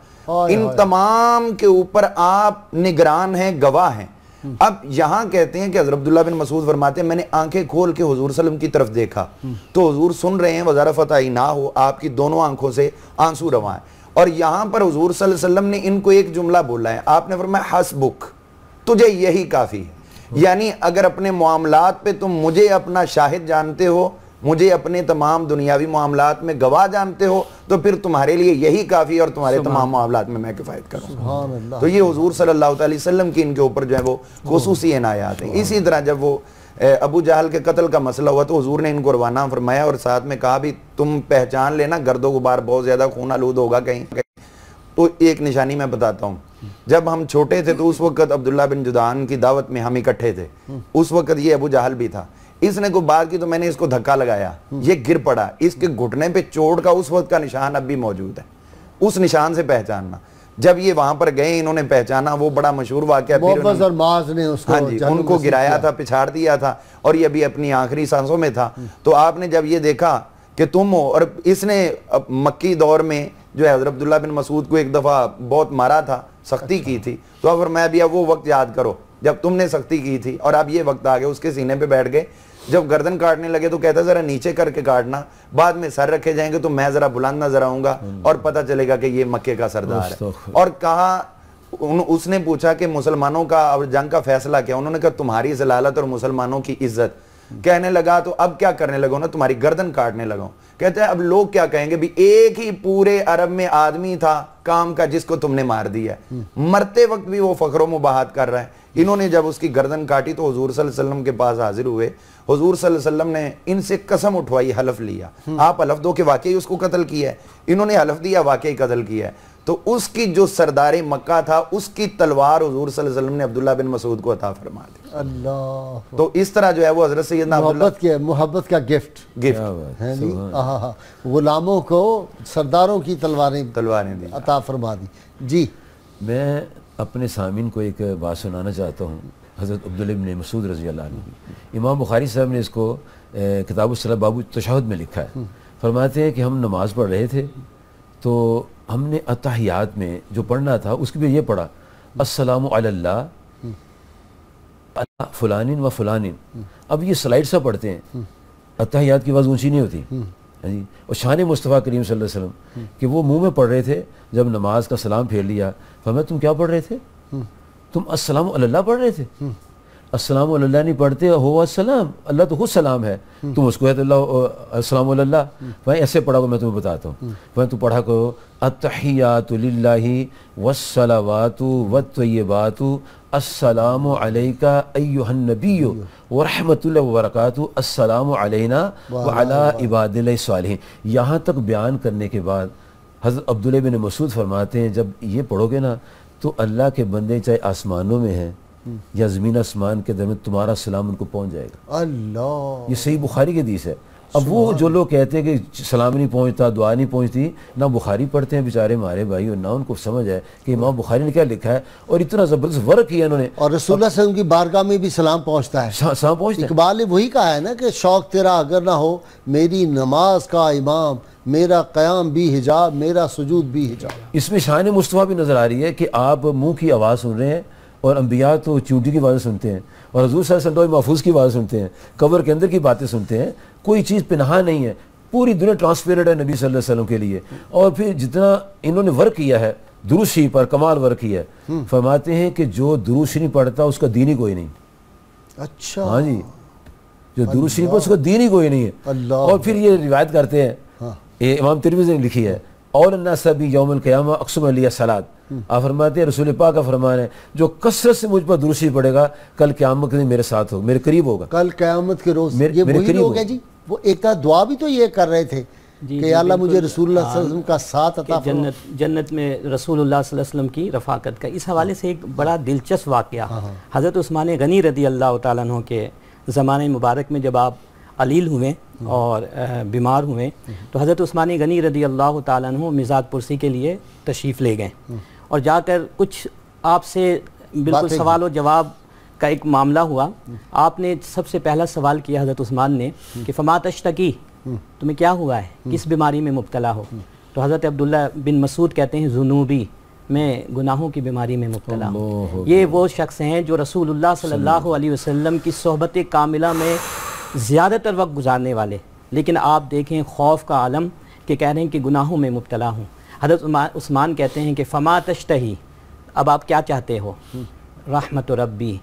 ان تمام کے اوپر آپ نگران ہیں، گواہ ہیں. اب یہاں کہتے ہیں کہ حضرت عبداللہ بن مسعود فرماتے ہیں میں نے آنکھیں کھول کے حضور صلی اللہ علیہ وسلم کی طرف دیکھا تو حضور سن رہے ہیں وَظَرَفَتْ عَيْنَاهُ، آپ کی دونوں آنکھوں سے آنسو رواں ہیں. اور یہاں پر حضور صلی اللہ علیہ وسلم نے ان کو ایک جملہ بولا ہے. آپ نے فرمایا حسبک، تجھے یہی کافی ہے. یعنی اگر اپنے معاملات پہ تم مجھے اپنا شاہد جانتے ہو، مجھے اپنے تمام دنیاوی معاملات میں گواہ جانتے ہو، تو پھر تمہارے لیے یہی کافی ہے اور تمہارے تمام معاملات میں کفایت کروں. تو یہ حضور صلی اللہ علیہ وسلم کی ان کے اوپر جو ہے وہ خصوصی عنایات ہیں. اسی طرح جب وہ ابو جہل کے قتل کا مسئلہ ہوا تو حضور نے ان کو روانہ فرمایا اور ساتھ میں کہا بھی تم پہچان لینا گرد و غبار بہت زیادہ خون آلود ہوگا کہیں. تو ایک نشانی میں بتاتا ہوں. جب ہم چھوٹے تھے تو اس وقت عبداللہ بن جدعان کی دعوت میں ہم اکٹھے تھے. اس وقت یہ ابو جہل بھی تھا. اس نے کوئی بات کی تو میں نے اس کو دھکا لگایا، یہ گر پڑا. اس کے گھٹنے پہ چوٹ کا اس وقت کا نشان اب بھی موجود ہے. اس نشان سے پہچاننا. جب یہ وہاں پر گئے انہوں نے پہچانا، وہ بڑا مشہور واقعہ ہاں جی ان کو گرایا تھا، پچھاڑ دیا تھا اور یہ بھی اپنی آخری سانسوں میں تھا. تو آپ نے جب یہ دیکھا کہ تم ہو، اور اس نے مکی دور میں جو ہے حضرت عبداللہ بن مسعود کو ایک دفعہ بہت مارا تھا، سختی کی تھی. تو اب میں بھی اب وہ وقت یاد کرو جب تم نے سختی کی تھی اور اب یہ وقت آ گیا. اس کے سینے پہ بیٹھ گئے. جب گردن کاٹنے لگے تو کہتا ذرا نیچے کر کے کاٹنا، بعد میں سر رکھے جائیں گے تو میں ذرا بلند نظر آؤں گا اور پتہ چلے گا کہ یہ مکے کا سردار ہے. اور کہا اس نے پوچھا کہ مسلمانوں کا اور جنگ کا فیصلہ کیا؟ انہوں نے کہا تمہاری ذلالت اور مسلمانوں کی عزت. کہنے لگا تو اب کیا کرنے لگا نا؟ تمہاری گردن کاٹنے لگا. کہتے ہیں اب لوگ کیا کہیں گے؟ بھی ایک ہی پورے عرب میں آدمی تھا کام کا جس کو تم نے مار دیا. مرتے وقت بھی وہ فخر و مباحت کر رہا ہے. انہوں نے جب اس کی گردن کاٹی تو حضور صلی اللہ علیہ وسلم کے پاس حاضر ہوئے. حضور صلی اللہ علیہ وسلم نے ان سے قسم اٹھوائی، حلف لیا. آپ حلف دو کہ واقعی اس کو قتل کیا ہے. انہوں نے حلف دیا واقعی قتل کیا ہے. تو اس کی جو سردار مکہ تھا اس کی تلوار حضور صلی اللہ علیہ وسلم نے عبداللہ بن مسعود کو عطا فرما دی. اللہ. تو اس طرح جو ہے وہ حضرت سیدنا محبت کا گفٹ ہے غلاموں کو سرداروں کی تلواریں دی، عطا فرما دی. جی میں اپنے سامعین کو ایک بات سنانا چاہتا ہوں حضرت عبداللہ بن مسعود رضی اللہ عنہ کی. امام بخاری صاحب نے اس کو کتاب الصلاۃ باب التشہد میں لکھا ہے. فرماتے ہیں کہ ہم نماز پڑھ رہے تھے تو ہم نے اتحیات میں جو پڑھنا تھا اس کے بھی یہ پڑھا السلام علی اللہ فلانین و فلانین. اب یہ سلائڈ سا پڑھتے ہیں، اتحیات کی آواز اونچی نہیں ہوتی جی. اور شان مصطفیٰ کریم صلی اللہ علیہ وسلم کہ وہ منہ میں پڑھ رہے تھے. جب نماز کا سلام پھیر لیا فرمایا تم کیا پڑھ رہے تھے؟ تم السلام علی اللہ پڑھ رہے تھے. السلام علیہ نہیں پڑھتے ہو السلام، اللہ تو خود سلام ہے، تم اس کو کہتے اللہ السلام علیہ، بھائی ایسے پڑھا کو میں تمہیں بتاتا ہوں، بھائی تو پڑھا کرو التحیات للہ والصلوات والطیبات السلام علیکا ایہا النبی ورحمۃ اللہ وبرکاتہ السلام علینا وعلی عباد اللہ الصالحین. یہاں تک بیان کرنے کے بعد حضرت عبداللہ بن مسعود فرماتے ہیں جب یہ پڑھو گے نا تو اللہ کے بندے چاہے آسمانوں میں ہیں یا زمین آسمان کے درمیان تمہارا سلام ان کو پہنچ جائے گا. اللہ، یہ صحیح بخاری کی حدیث ہے. اب وہ جو لوگ کہتے ہیں کہ سلام نہیں پہنچتا، دعا نہیں پہنچتی، نہ بخاری پڑھتے ہیں بیچارے ہمارے بھائی، اور نہ ان کو سمجھ ہے کہ امام بخاری نے کیا لکھا ہے، اور اتنا زبردست ورق کیا انہوں نے. اور رسول اللہ صلی اللہ علیہ وسلم کی بارگاہ میں بھی سلام پہنچتا ہے. سلام پہنچتا ہے. اقبال نے وہی کہا ہے نا کہ شوق تیرا اگر نہ ہو میری نماز کا امام، میرا قیام بھی حجاب، میرا سجود بھی حجاب. اس میں شان مصطفیٰ بھی نظر آ رہی ہے کہ آپ منہ کی آواز سن رہے ہیں اور انبیاء تو چونٹی کی آوازیں سنتے ہیں، اور حضور صلی اللہ علیہ وسلم محفوظ کی آواز سنتے ہیں، قبر کے اندر کی باتیں سنتے ہیں. کوئی چیز پنہا نہیں ہے، پوری دنیا ٹرانسپیرنٹ ہے نبی صلی اللہ علیہ وسلم کے لیے. اور پھر جتنا انہوں نے ورک کیا ہے درود شریف پر، کمال ورک کیا ہے. فرماتے ہیں کہ جو درود شریف پڑھتا اس کا دین ہی کوئی نہیں. اچھا، ہاں جی، جو درود شریف پر اس کا دین ہی کوئی نہیں ہے. اللہ. اور پھر یہ روایت کرتے ہیں، امام ترمذی نے لکھی ہے، اول الناس بی یوم القیامہ اقسم علیہ الصلاۃ. آپ فرماتے ہیں رسول پاک کا فرمان ہے جو کثرت سے مجھ پر درود شریف پڑھے گا کل قیامت کے دن میرے ساتھ ہوگا، میرے قریب ہوگا. کل قیامت کے روز میرے یہ وہی قریب لوگ ہوگا. ہیں جی. وہ ایک دعا بھی تو یہ کر رہے تھے کہ یا اللہ مجھے رسول اللہ صلی اللہ علیہ وسلم کا ساتھ عطا فرما. جنت میں رسول اللہ صلی اللہ علیہ وسلم کی رفاقت کا. اس حوالے سے ایک بڑا دلچسپ واقعہ، حضرت عثمان غنی رضی اللہ تعالیٰ عنہ کے زمانے مبارک میں جب آپ علیل ہوئے اور بیمار ہوئے تو حضرت عثمان غنی رضی اللہ تعالیٰ عنہ مزاج پرسی کے لیے تشریف لے گئے، اور جا کر کچھ آپ سے بالکل سوال و جواب کا ایک معاملہ ہوا. آپ نے سب سے پہلا سوال کیا حضرت عثمان نے کہ فما تشتکی، تمہیں کیا ہوا ہے، کس بیماری میں مبتلا ہو؟ تو حضرت عبداللہ بن مسعود کہتے ہیں ذنوبی، میں گناہوں کی بیماری میں مبتلا ہوں. یہ وہ شخص ہیں جو رسول اللہ صلی اللہ علیہ وسلم کی صحبت کاملہ میں زیادہ تر وقت گزارنے والے، لیکن آپ دیکھیں خوف کا عالم کہ کہہ رہے ہیں کہ گناہوں میں مبتلا ہوں. حضرت عثمان کہتے ہیں کہ فما تشتہی، اب آپ کیا چاہتے ہو؟ رحمت ربی.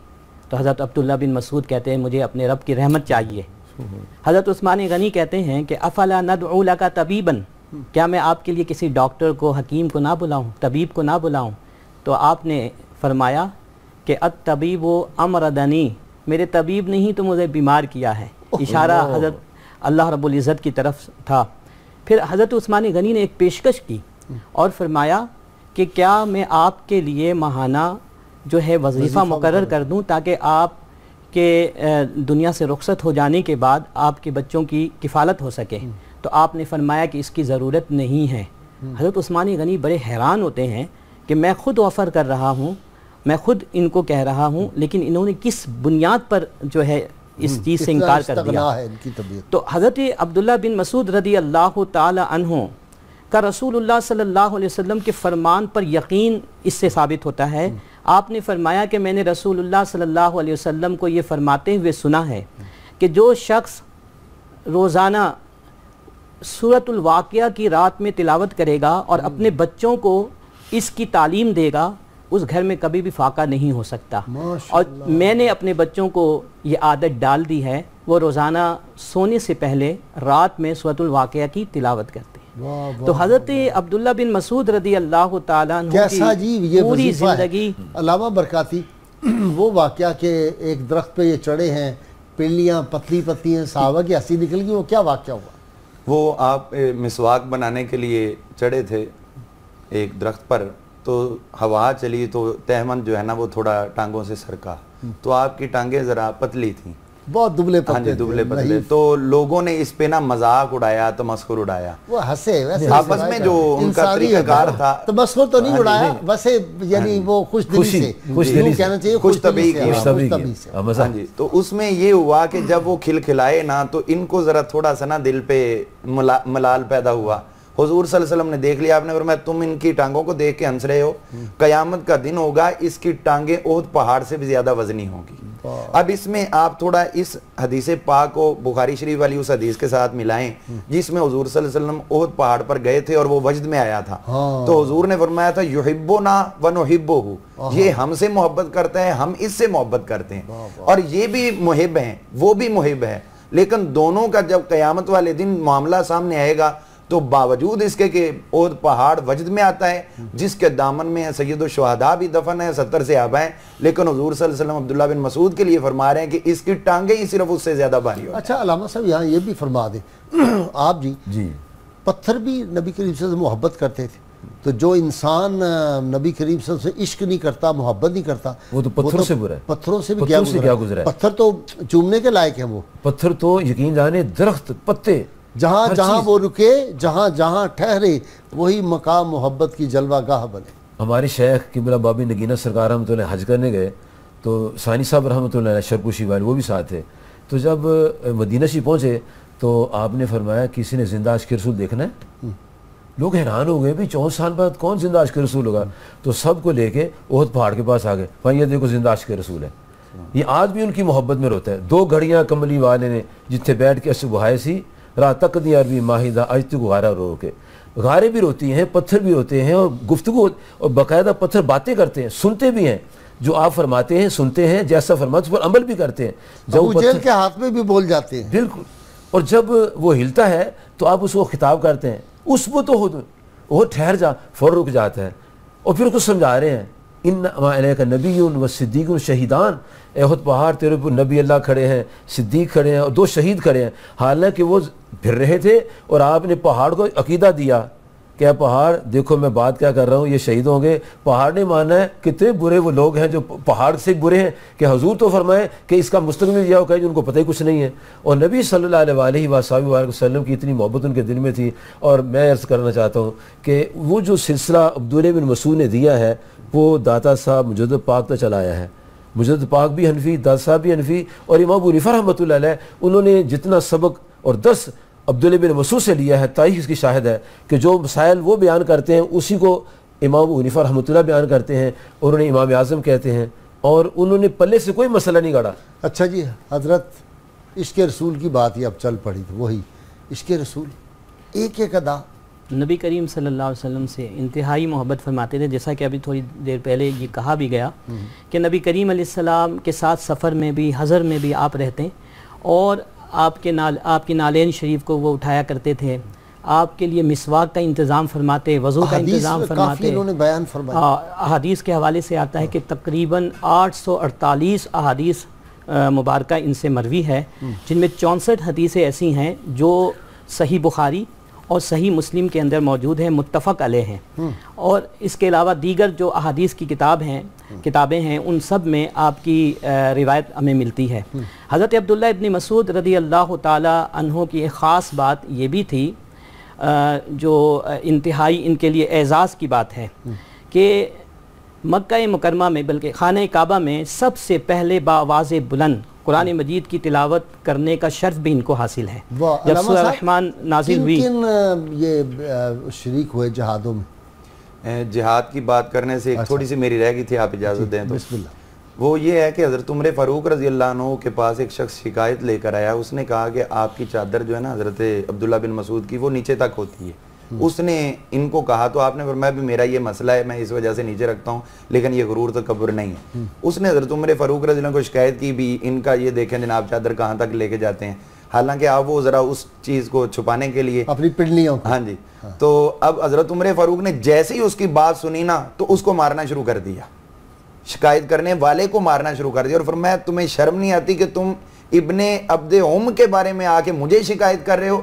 تو حضرت عبداللہ بن مسعود کہتے ہیں مجھے اپنے رب کی رحمت چاہیے. حضرت عثمان غنی کہتے ہیں کہ افلا ندعو لک طبیبا، کیا میں آپ کے لیے کسی ڈاکٹر کو، حکیم کو نہ بلاؤں، طبیب کو نہ بلاؤں؟ تو آپ نے فرمایا کہ الطبیب امرضنی، میرے طبیب نے ہی تو مجھے بیمار کیا ہے. اشارہ حضرت اللہ رب العزت کی طرف تھا. پھر حضرت عثمان غنی نے ایک پیشکش کی اور فرمایا کہ کیا میں آپ کے لیے ماہانہ جو ہے وظیفہ مقرر کر دوں تاکہ آپ کے دنیا سے رخصت ہو جانے کے بعد آپ کے بچوں کی کفالت ہو سکے؟ تو آپ نے فرمایا کہ اس کی ضرورت نہیں ہے. حضرت عثمان غنی بڑے حیران ہوتے ہیں کہ میں خود آفر کر رہا ہوں، میں خود ان کو کہہ رہا ہوں، لیکن انہوں نے کس بنیاد پر جو ہے اس چیز سے انکار کر دیا. تو حضرت عبداللہ بن مسعود رضی اللہ تعالی عنہ کا رسول اللہ صلی اللہ علیہ وسلم کے فرمان پر یقین اس سے ثابت ہوتا ہے. آپ نے فرمایا کہ میں نے رسول اللہ صلی اللہ علیہ وسلم کو یہ فرماتے ہوئے سنا ہے کہ جو شخص روزانہ سورۃ الواقعہ کی رات میں تلاوت کرے گا اور اپنے بچوں کو اس کی تعلیم دے گا اس گھر میں کبھی بھی فاقہ نہیں ہو سکتا. اور میں نے اپنے بچوں کو یہ عادت ڈال دی ہے، وہ روزانہ سونے سے پہلے رات میں سورۃ الواقعہ کی تلاوت کرتے ہیں. تو حضرت عبداللہ بن مسعود رضی اللہ تعالیٰ عنہ کی پوری زندگی. علامہ برکاتی، وہ واقعہ کہ ایک درخت پہ یہ چڑھے ہیں، پنڈلیاں پتلی پتلی ہیں، صحابہ کی ہنسی نکل گئی، وہ کیا واقعہ ہوا؟ وہ آپ مسواک بنانے کے لیے چڑھے تھے ایک درخت پر، تو ہوا چلی تو تہمن جو ہے نا وہ تھوڑا ٹانگوں سے سرکا، تو آپ کی ٹانگیں ذرا پتلی تھیں، بہت دبلے پتلے. ہاں جی دبلے پتلے. تو لوگوں نے اس پہ نا مذاق اڑایا، تمسخر اڑایا. وہ ہنسے ویسے آپس میں جو ان کا طریقہ کار تھا، تمسخر تو نہیں اڑایا ویسے، یعنی وہ خوش دلی سے کہنا چاہیے، خوش طبعی سے. ہاں جی. تو اس میں یہ ہوا کہ جب وہ کھلکھلائے نا تو ان کو ذرا تھوڑا سا نا دل پہ ملال پیدا ہوا. حضور صلی اللہ علیہ وسلم نے دیکھ لیا، آپ نے فرمایا تم ان کی ٹانگوں کو دیکھ کے ہنس رہے ہو، قیامت کا دن ہوگا اس کی ٹانگیں احد پہاڑ سے بھی زیادہ وزنی ہوں گی. اب اس میں آپ تھوڑا اس حدیث پاک کو بخاری شریف والی اس حدیث کے ساتھ ملائیں جس میں حضور صلی اللہ علیہ وسلم احد پہاڑ پر گئے تھے اور وہ وجد میں آیا تھا، تو حضور نے فرمایا تھا یحبنا ونحبہ، یہ ہم سے محبت کرتا ہے، ہم اس سے محبت کرتے ہیں، اور یہ بھی محب ہیں وہ بھی محب ہے، لیکن دونوں کا جب قیامت والے دن معاملہ سامنے آئے گا تو باوجود اس کے کہ احد پہاڑ وجد میں آتا ہے جس کے دامن میں سید الشہداء بھی دفن ہے، 70 صحابہ ہیں، لیکن حضور صلی اللہ علیہ وسلم عبداللہ بن مسعود کے لیے فرما رہے ہیں کہ اس کی ٹانگیں ہی صرف اس سے زیادہ بھاری ہو۔ اچھا علامہ صاحب یہاں یہ بھی فرما دیں آپ جی پتھر بھی نبی کریم صلی اللہ علیہ وسلم سے محبت کرتے تھے، تو جو انسان نبی کریم صلی اللہ علیہ وسلم سے عشق نہیں کرتا، محبت نہیں کرتا، وہ تو پتھروں سے برا ہے، پتھروں سے بھی کیا گزرا ہے، پتھر تو چومنے کے لائق ہیں، وہ پتھر تو یقین جانے درخت پتے جہاں جہاں وہ رکے، جہاں جہاں ٹھہرے وہی مقام محبت کی جلوہ گاہ بنے۔ ہمارے شیخ قبلہ بابی نگینہ سرکار رحمۃ اللہ حج کرنے گئے تو ثانی صاحب رحمۃ اللہ شرپوشی والے وہ بھی ساتھ تھے، تو جب مدینہ شریف پہنچے تو آپ نے فرمایا کسی نے زندہ عاشق رسول دیکھنا ہے؟ لوگ حیران ہو گئے بھی 64 سال بعد کون زندہ عاشق رسول ہوگا، تو سب کو لے کے احد پہاڑ کے پاس آ گئے، بھائی یہ دیکھو زندہ عاشق رسول ہے، یہ آج بھی ان کی محبت میں روتا ہے۔ 2 گھڑیاں کملی والے نے جتنے بیٹھ کے اسے بہائے سی رات تک دی عربی ماہدہ اج تک غارہ رو کے، غاریں بھی روتی ہیں، پتھر بھی ہوتے ہیں، اور گفتگو اور باقاعدہ پتھر باتیں کرتے ہیں، سنتے بھی ہیں، جو آپ فرماتے ہیں سنتے ہیں، جیسا فرماتے ہیں پر عمل بھی کرتے ہیں، جب جیل کے ہاتھ میں بھی بول جاتے ہیں، بالکل، اور جب وہ ہلتا ہے تو آپ اس کو خطاب کرتے ہیں، اس وہ تو وہ ٹھہر جا، فور رک جاتا ہے، اور پھر اس کو سمجھا رہے ہیں انما الیک نبی و صدیق شہیدان، احد پہاڑ تیرے پر نبی اللہ کھڑے ہیں، صدیق کھڑے ہیں، اور 2 شہید کھڑے ہیں، حالانکہ وہ پھر رہے تھے اور آپ نے پہاڑ کو عقیدہ دیا کہ پہاڑ دیکھو میں بات کیا کر رہا ہوں، یہ شہید ہوں گے۔ پہاڑ نے مانا ہے کتنے برے وہ لوگ ہیں جو پہاڑ سے برے ہیں کہ حضور تو فرمائے کہ اس کا مستقبل یہ ہوگا، ان کو پتہ ہی کچھ نہیں ہے، اور نبی صلی اللہ علیہ وآلہ وسلم کی اتنی محبت ان کے دل میں تھی۔ اور میں عرض کرنا چاہتا ہوں کہ وہ جو سلسلہ عبداللہ بن مسعود نے دیا ہے وہ داتا صاحب مجدد پاک تک چلایا ہے، مجدد پاک بھی حنفی، داتا صاحب بھی حنفی، اور امام ابو حنیفہ رحمۃ اللہ علیہ انہوں نے جتنا سبق اور درس عبداللہ بن مسعود سے لیا ہے، تاریخ اس کی شاہد ہے کہ جو مسائل وہ بیان کرتے ہیں اسی کو امام ابو حنیفہ رحمۃ اللہ بیان کرتے ہیں، اور انہیں امام اعظم کہتے ہیں، اور انہوں نے پلے سے کوئی مسئلہ نہیں گاڑا۔ اچھا جی حضرت عشق رسول کی بات ہی اب چل پڑی، تو وہی عشق رسول ایک ایک ادا نبی کریم صلی اللہ علیہ وسلم سے انتہائی محبت فرماتے تھے، جیسا کہ ابھی تھوڑی دیر پہلے یہ کہا بھی گیا کہ نبی کریم علیہ السلام کے ساتھ سفر میں بھی حضر میں بھی آپ رہتے ہیں، اور آپ کی نالین شریف کو وہ اٹھایا کرتے تھے، آپ کے لیے مسواک کا انتظام فرماتے، وضو کا انتظام فرماتے، انہوں نے بیان فرمایا۔ احادیث کے حوالے سے آتا ہے کہ تقریباً 848 احادیث مبارکہ ان سے مروی ہے، جن میں 64 حدیثیں ایسی ہیں جو صحیح بخاری اور صحیح مسلم کے اندر موجود ہیں، متفق علیہ ہیں، اور اس کے علاوہ دیگر جو احادیث کی کتابیں ہیں ان سب میں آپ کی روایت ہمیں ملتی ہے۔ حضرت عبداللہ ابن مسعود رضی اللہ تعالی عنہ کی ایک خاص بات یہ بھی تھی جو انتہائی ان کے لیے اعزاز کی بات ہے کہ مکہ مکرمہ میں بلکہ خانہ کعبہ میں سب سے پہلے بآواز بلند قرآن مجید کی تلاوت کرنے کا شرف بھی ان کو حاصل ہے۔ جب سورہ الرحمن نازل ہوئی، کن یہ شریک ہوئے جہادوں میں؟ جہاد کی بات کرنے سے ایک تھوڑی سی میری رہ گئی تھی، آپ اجازت دیں تو۔ بسم اللہ۔ وہ یہ ہے کہ حضرت عمر فاروق رضی اللہ عنہ کے پاس ایک شخص شکایت لے کر آیا، اس نے کہا کہ آپ کی چادر جو ہے نا حضرت عبداللہ بن مسعود کی وہ نیچے تک ہوتی ہے۔ اس نے ان کو کہا تو آپ نے فرمایا بھی میرا یہ مسئلہ ہے، میں اس وجہ سے نیچے رکھتا ہوں، لیکن یہ غرور تکبر نہیں ہے۔ اس نے حضرت عمر فاروق رضی اللہ عنہ کو شکایت کی بھی ان کا یہ دیکھیں جناب چادر کہاں تک لے کے جاتے ہیں، حالانکہ آپ وہ ذرا اس چیز کو چھپانے کے لیے اپنی پنڈلیوں، ہاں جی، تو اب حضرت عمر فاروق نے جیسے ہی اس کی بات سنی نا تو اس کو مارنا شروع کر دیا، شکایت کرنے والے کو مارنا شروع کر دیا، اور فرمایا تمہیں شرم نہیں آتی کہ تم ابن عبد کے بارے میں آ کے مجھے شکایت کر رہے ہو؟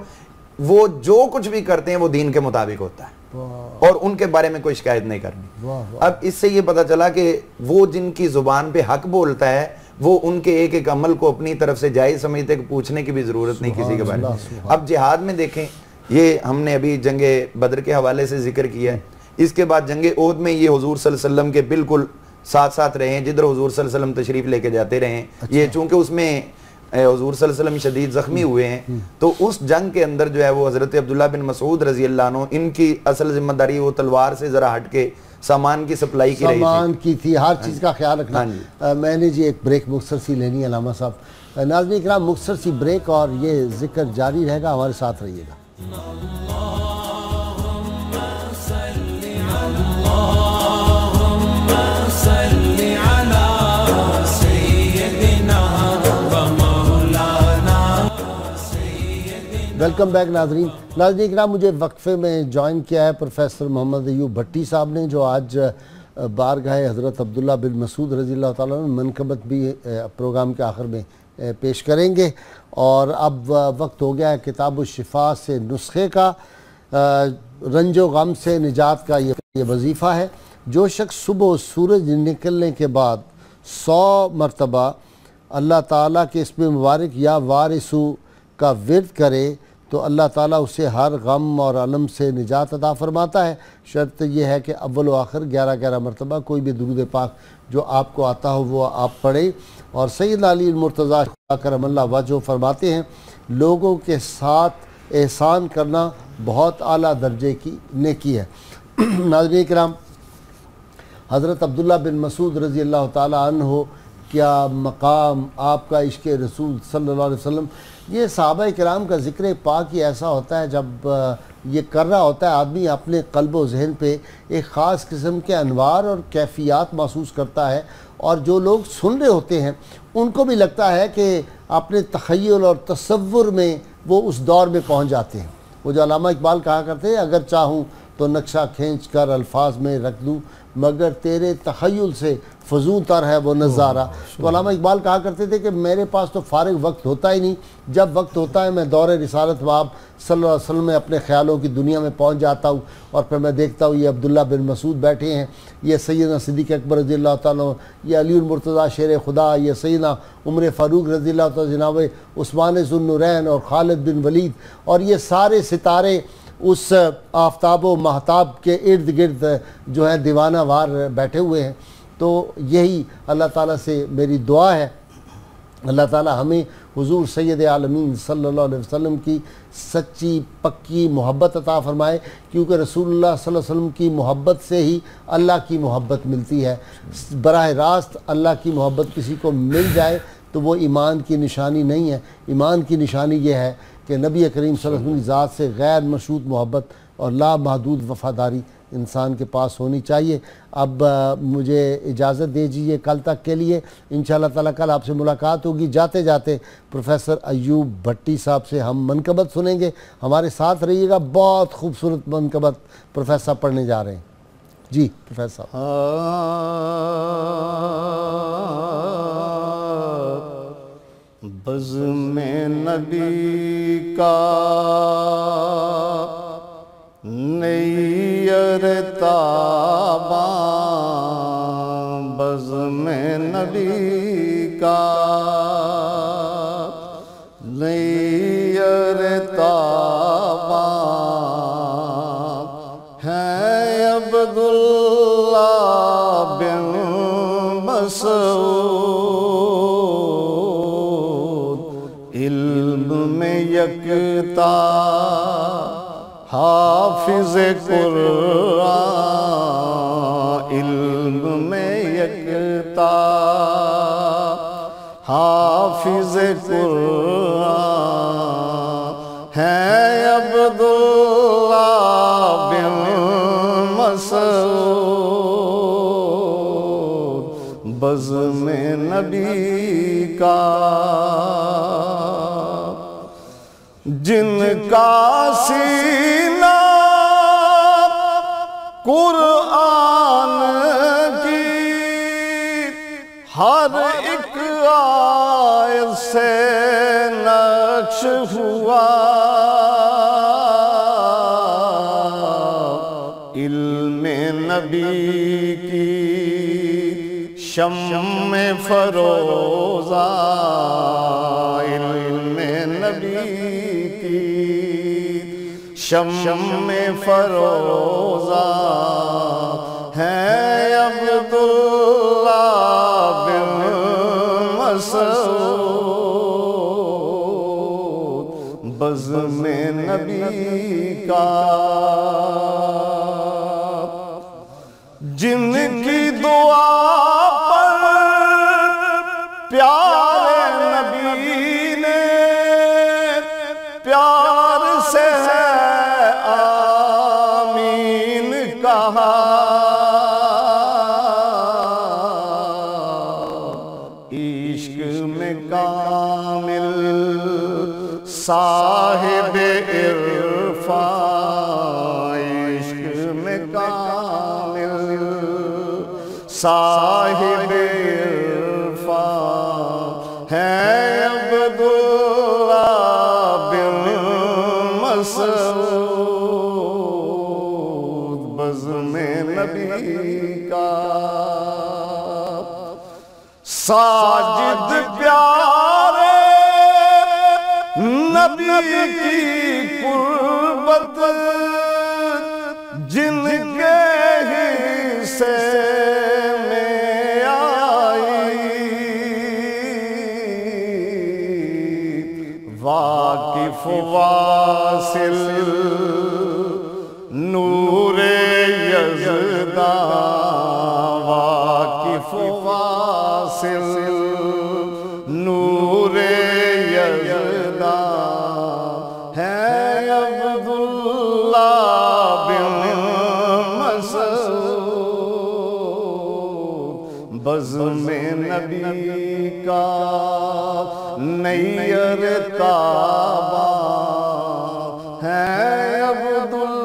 وہ جو کچھ بھی کرتے ہیں وہ دین کے مطابق ہوتا ہے، اور ان کے بارے میں کوئی شکایت نہیں کرنی۔ اب اس سے یہ پتہ چلا کہ وہ جن کی زبان پہ حق بولتا ہے وہ ان کے ایک ایک عمل کو اپنی طرف سے جائز سمجھتے کہ پوچھنے کی بھی ضرورت نہیں کسی کے بارے میں۔ اب جہاد میں دیکھیں، یہ ہم نے ابھی جنگ بدر کے حوالے سے ذکر کیا ہے، اس کے بعد جنگ احد میں یہ حضور صلی اللہ علیہ وسلم کے بالکل ساتھ ساتھ رہے ہیں، جدھر حضور صلی اللہ علیہ وسلم تشریف لے کے جاتے رہے ہیں۔ یہ چونکہ اس میں حضور صلی اللہ علیہ وسلم شدید زخمی ہوئے ہیں، تو اس جنگ کے اندر جو ہے وہ حضرت عبداللہ بن مسعود رضی اللہ عنہ، ان کی اصل ذمہ داری وہ تلوار سے ذرا ہٹ کے سامان کی سپلائی کی رہی تھی، سامان کی تھی، ہر چیز کا خیال رکھنا۔ میں نے جی ایک بریک مختصر سی لینی ہے علامہ صاحب۔ ناظرین کرام مختصر سی بریک اور یہ ذکر جاری رہے گا، ہمارے ساتھ رہیے گا۔ ویلکم بیک ناظرین کرام، مجھے وقفے میں جوائن کیا ہے پروفیسر محمد ایوب بھٹی صاحب نے، جو آج بارگاہ حضرت عبداللہ بن مسعود رضی اللہ تعالیٰ عنہ منقبت بھی پروگرام کے آخر میں پیش کریں گے۔ اور اب وقت ہو گیا ہے کتاب الشفا سے نسخے کا، رنج و غم سے نجات کا یہ وظیفہ ہے۔ جو شخص صبح سورج نکلنے کے بعد 100 مرتبہ اللہ تعالیٰ کے اسم مبارک یا وارثو کا ورد کرے تو اللہ تعالیٰ اسے ہر غم اور علم سے نجات عطا فرماتا ہے۔ شرط یہ ہے کہ اول و آخر 11 مرتبہ کوئی بھی درود پاک جو آپ کو آتا ہو وہ آپ پڑھیں۔ اور سیدنا علی المرتضیٰ کرم اللہ وجہہ فرماتے ہیں، لوگوں کے ساتھ احسان کرنا بہت اعلیٰ درجے کی نیکی ہے۔ ناظرین کرام، حضرت عبداللہ بن مسعود رضی اللہ تعالیٰ عنہ کیا مقام، آپ کا عشق رسول صلی اللہ علیہ وسلم، یہ صحابہ کرام کا ذکر پاک ہی ایسا ہوتا ہے جب یہ کر رہا ہوتا ہے آدمی اپنے قلب و ذہن پہ ایک خاص قسم کے انوار اور کیفیات محسوس کرتا ہے، اور جو لوگ سن رہے ہوتے ہیں ان کو بھی لگتا ہے کہ اپنے تخیل اور تصور میں وہ اس دور میں پہنچ جاتے ہیں۔ وہ جو علامہ اقبال کہا کرتے ہیں، اگر چاہوں تو نقشہ کھینچ کر الفاظ میں رکھ دوں، مگر تیرے تخیل سے فزوں تر ہے وہ نظارہ۔ تو علامہ اقبال کہا کرتے تھے کہ میرے پاس تو فارغ وقت ہوتا ہی نہیں، جب وقت ہوتا ہے میں دور رسالت باب صلی اللہ علیہ وسلم میں اپنے خیالوں کی دنیا میں پہنچ جاتا ہوں، اور پھر میں دیکھتا ہوں یہ عبداللہ بن مسعود بیٹھے ہیں، یہ سیدنا صدیق اکبر رضی اللہ تعالیٰ، یہ علی المرتضیٰ شیر خدا، یہ سیدنا عمر فاروق رضی اللہ تعالیٰ، جناب عثمان ذو النورین اور خالد بن ولید، اور یہ سارے ستارے اس آفتاب و مہتاب کے ارد گرد جو ہے دیوانہ وار بیٹھے ہوئے ہیں۔ تو یہی اللہ تعالیٰ سے میری دعا ہے، اللہ تعالیٰ ہمیں حضور سید عالمین صلی اللہ علیہ وسلم کی سچی پکی محبت عطا فرمائے، کیونکہ رسول اللہ صلی اللہ علیہ وسلم کی محبت سے ہی اللہ کی محبت ملتی ہے۔ براہ راست اللہ کی محبت کسی کو مل جائے تو وہ ایمان کی نشانی نہیں ہے۔ ایمان کی نشانی یہ ہے کہ نبی کریم صلی اللہ علیہ وسلم کی ذات سے غیر مشروط محبت اور لامحدود وفاداری انسان کے پاس ہونی چاہیے۔ اب مجھے اجازت دیجیے کل تک کے لیے، انشاءاللہ تعالیٰ کل آپ سے ملاقات ہوگی۔ جاتے جاتے پروفیسر ایوب بھٹی صاحب سے ہم منقبت سنیں گے، ہمارے ساتھ رہیے گا۔ بہت خوبصورت منقبت پروفیسر صاحب پڑھنے جا رہے ہیں۔ جی پروفیسر صاحب۔ بزم نبی کا نیر تاباں، بزم نبی کا نیر تاباں ہے عبداللہ بن مسعود، علم میں یکتا حافظ قرآن، علم میں یکتا حافظ قرآن ہے عبداللہ بن مسعود، بزم نبی کا جن کا سینہ قرآن کی ہر ایک آیت سے نقش ہوا، علم نبی کی شمع فروزہ، علم نبی شمع فروزہ ہے عبداللہ بن مسعود، بزم نبی کا، جن کی دعا پر پیارے نبی نے پیار سے آمین کہا، عشق میں کامل صاحب عرفان، عشق میں کامل صاحب عرفان ہے عبداللہ بن مسعود، بزم نبی کا ساجد پیارے نبی کی قربت، جن کے حصے میں آئی، واقف واصل نور یزدان، واقف واصل نور یزدان ہے عبداللہ بن مسعود، بزم نبی کا نیر تابا ہے عبداللہ